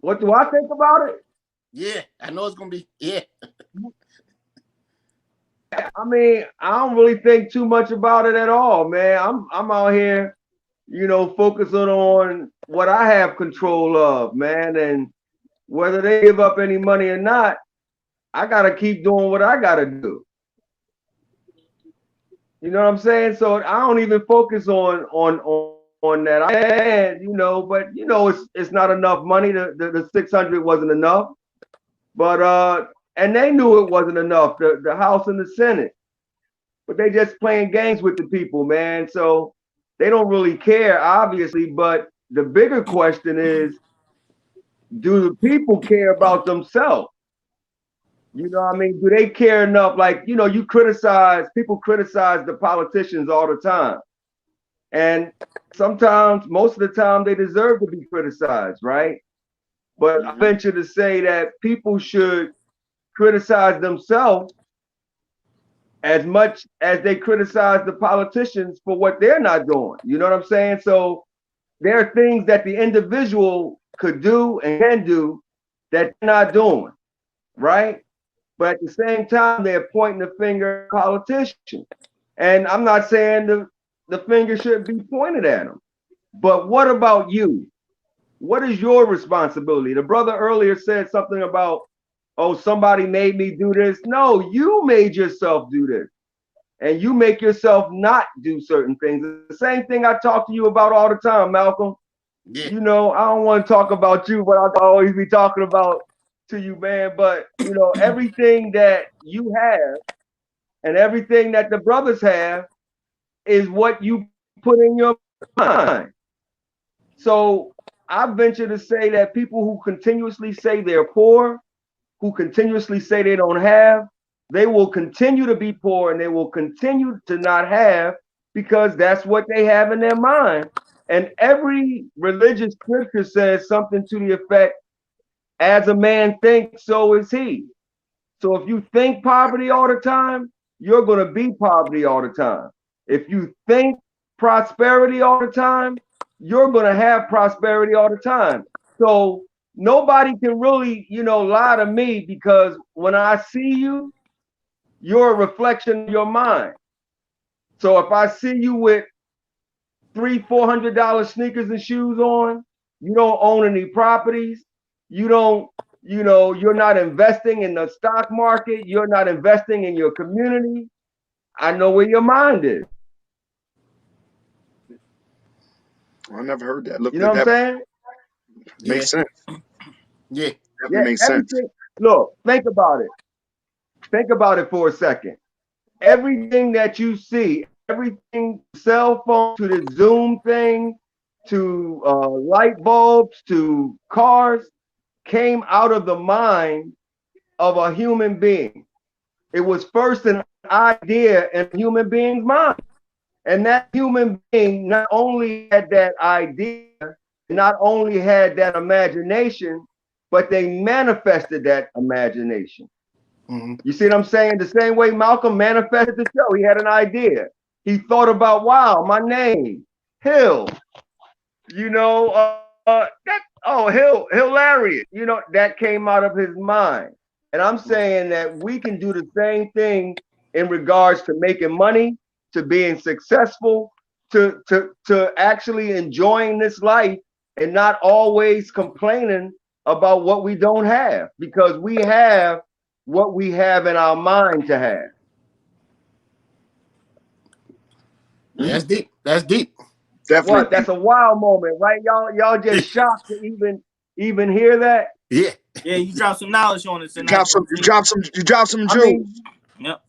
What do I think about it? yeah. I know it's gonna be I mean, I don't really think too much about it at all, man. I'm out here, focusing on what I have control of, man. And whether they give up any money or not, I gotta keep doing what I gotta do. You know what I'm saying? So I don't even focus on that. But it's not enough money. The 600 wasn't enough. But and they knew it wasn't enough. The House and the Senate, but they just playing games with the people, man. So they don't really care, obviously. But the bigger question is, do the people care about themselves? You know what I mean? Do they care enough? Like, people criticize the politicians all the time. And sometimes, most of the time, they deserve to be criticized, right? But I venture to say that people should criticize themselves as much as they criticize the politicians for what they're not doing. You know what I'm saying? So there are things that the individual could do and can do that they're not doing, right? But at the same time, they're pointing the finger at politicians. And I'm not saying the finger should be pointed at them. But what about you? What is your responsibility? The brother earlier said something about, oh, somebody made me do this. No, you made yourself do this. And you make yourself not do certain things. The same thing I talk to you about all the time, Malcolm. Yeah. I don't want to talk about you, but I'll always be talking about to you, man. But everything that you have and everything that the brothers have is what you put in your mind. So I venture to say that people who continuously say they're poor, who continuously say they don't have, they will continue to be poor and they will continue to not have because that's what they have in their mind. And every religious scripture says something to the effect, as a man thinks, so is he. So if you think poverty all the time, you're going to be poverty all the time. If you think prosperity all the time, you're going to have prosperity all the time. So nobody can really, lie to me, because when I see you, you're a reflection of your mind. So if I see you with $300-400 sneakers and shoes on, you don't own any properties, you're not investing in the stock market, you're not investing in your community, I know where your mind is. I never heard that. Look, you know what I'm saying? Makes sense. Yeah. Definitely makes sense. Look, think about it. Think about it for a second. Everything that you see, everything, cell phone to the Zoom thing, to light bulbs, to cars, came out of the mind of a human being. It was first an idea in a human being's mind. And that human being not only had that idea, not only had that imagination, but they manifested that imagination. Mm-hmm. You see what I'm saying? The same way Malcolm manifested the show. He had an idea. He thought about, wow, my name, Hill. You know, Hill-arious. You know, that came out of his mind. And I'm saying that we can do the same thing in regards to making money, to being successful, to actually enjoying this life and not always complaining about what we don't have, because we have what we have in our mind to have. That's deep. That's deep. Definitely. What? That's a wow moment, right? Y'all just shocked to even hear that? Yeah. Yeah, you dropped some knowledge on us tonight. You dropped some jewels. Yep.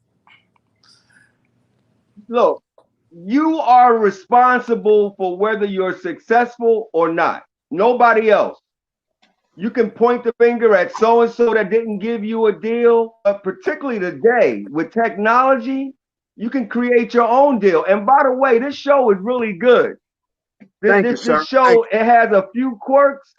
Look, you are responsible for whether you're successful or not. Nobody else. You can point the finger at so-and-so that didn't give you a deal, but particularly today with technology, you can create your own deal. And by the way, this show is really good. This show, it has a few quirks,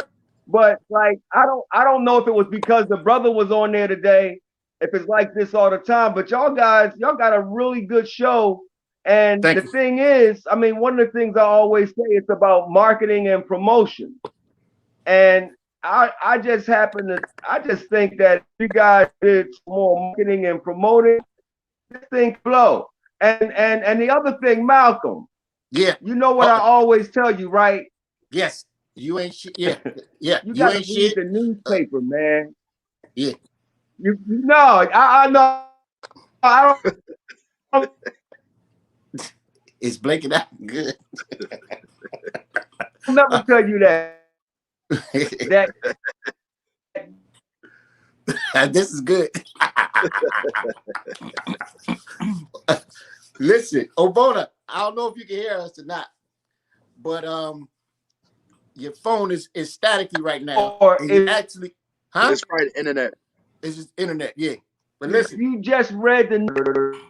but like I don't know if it was because the brother was on there today, if it's like this all the time, but y'all got a really good show. And the thing is, I mean, one of the things I always say, it's about marketing and promotion. And I just think that if you guys did more marketing and promoting, this thing flow. And the other thing, Malcolm. Yeah. You know what I always tell you, right? Yes. You ain't shit. Yeah. Yeah. You gotta read the newspaper, man. Yeah. You know, I know. I don't. It's blinking out good. I'll never tell you that. This is good. Listen, Obona, I don't know if you can hear us or not, but your phone is staticky right now. Or actually, huh? It's right, internet. It's just internet, yeah. But listen, you just read the.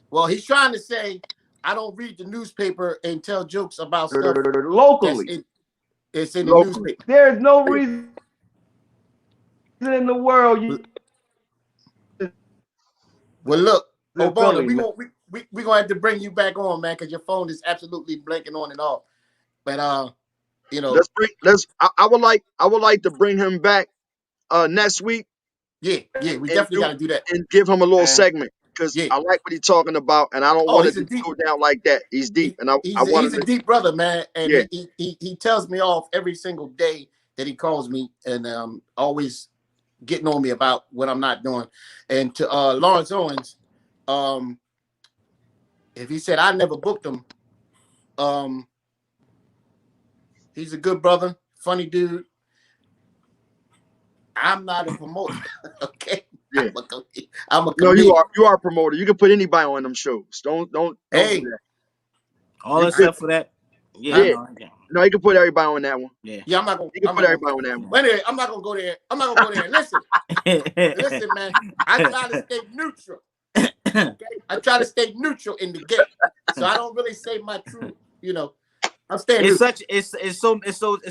Well, he's trying to say I don't read the newspaper and tell jokes about stuff locally. It's in the newspaper. There's no reason in the world you. Well, look, Obona, we're gonna have to bring you back on, man, because your phone is absolutely blinking on and off. But you know, I would like to bring him back next week. Yeah, we definitely got to do that and give him a little segment, because I like what he's talking about, and I don't want it to go down like that. He's deep, and he's a deep brother, man, and he tells me off every single day that he calls me, and always getting on me about what I'm not doing. And to Lawrence Owens, if he said I never booked him, he's a good brother, funny dude. I'm not a promoter, okay? Yeah. I'm a no, you are a promoter. You can put anybody on them shows. Don't hey, do that. All except for that. Yeah. No, you can put everybody on that one. Yeah, I'm not gonna. You can put everybody on that one. But anyway, I'm not gonna go there. Listen, listen, man. I try to stay neutral. Okay? I try to stay neutral in the game, so I don't really say my true. You know, I'm staying. It's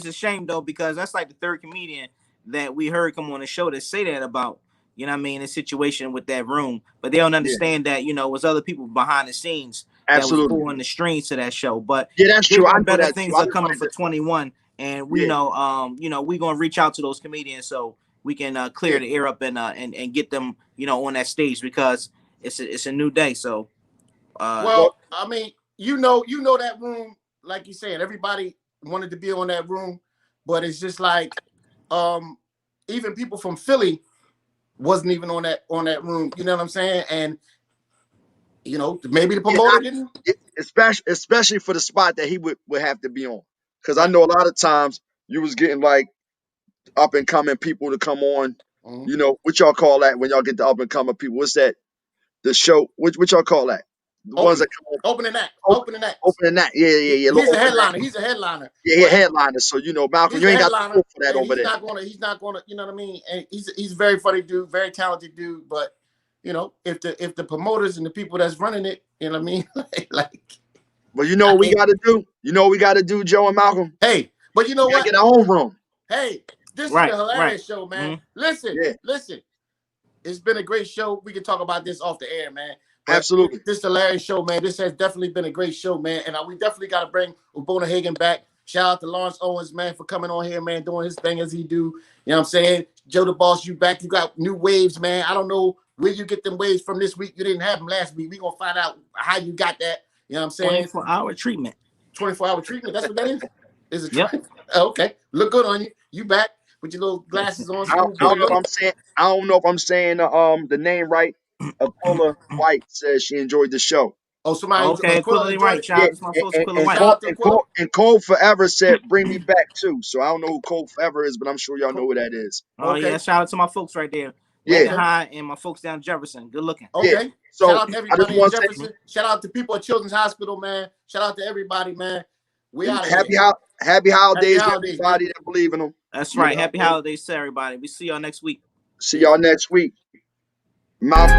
a shame though, because that's like the third comedian that we heard come on the show to say that about, you know what I mean, the situation with that room. But they don't understand that, you know, it was other people behind the scenes that was pulling the strings to that show. But that's true. I know better that things too. are coming for 21. And we know, you know, we're gonna reach out to those comedians so we can clear the air up and get them, you know, on that stage, because it's a new day. So well, I mean, you know that room, like you said, everybody wanted to be on that room, but it's just like even people from Philly wasn't even on that room. You know what I'm saying? And you know, maybe the promoter didn't. Especially for the spot that he would have to be on, because I know a lot of times you was getting like up and coming people to come on. Mm-hmm. You know what y'all call that when y'all get the up and coming people? What's that? The show? What y'all call that? The ones that come on. Opening that. Yeah. He's a headliner. He's a headliner. Yeah, he's a headliner. So Malcolm, you ain't got to go for that over there. He's not gonna. You know what I mean? And he's a very funny dude, very talented dude. But if the promoters and the people that's running it, you know what I mean, like. Well, what we got to do. We got to do, Joe and Malcolm. Hey, but you know what? Get our own room. Hey, this is the Hilarious Show, man. Mm-hmm. Listen. It's been a great show. We can talk about this off the air, man. But absolutely. This Hilarious Show, man. This has definitely been a great show, man. And we definitely got to bring Ubona Hagen back. Shout out to Lawrence Owens, man, for coming on here, man, doing his thing as he do. You know what I'm saying? Joe the Boss, you back. You got new waves, man. I don't know where you get them waves from this week. You didn't have them last week. We're going to find out how you got that. You know what I'm saying? 24-hour treatment. 24-hour treatment. That's what that is? Is it? Yep. Okay. Look good on you. You back with your little glasses on. I don't know if I'm saying the name right. Aquila White says she enjoyed the show. Oh, somebody. Okay, Aquila White. Shout out to my folks, Aquila White. And Cold Forever said, "Bring me back too." So I don't know who Cold Forever is, but I'm sure y'all know who that is. Oh yeah, shout out to my folks right there. High and my folks down Jefferson. Good looking. Okay. Yeah. So shout out to everybody in Jefferson. Shout out to people at Children's Hospital, man. Shout out to everybody, man. We out happy holidays to everybody that believe in them. That's right. Happy holidays to everybody. We see y'all next week. See y'all next week. Mouth.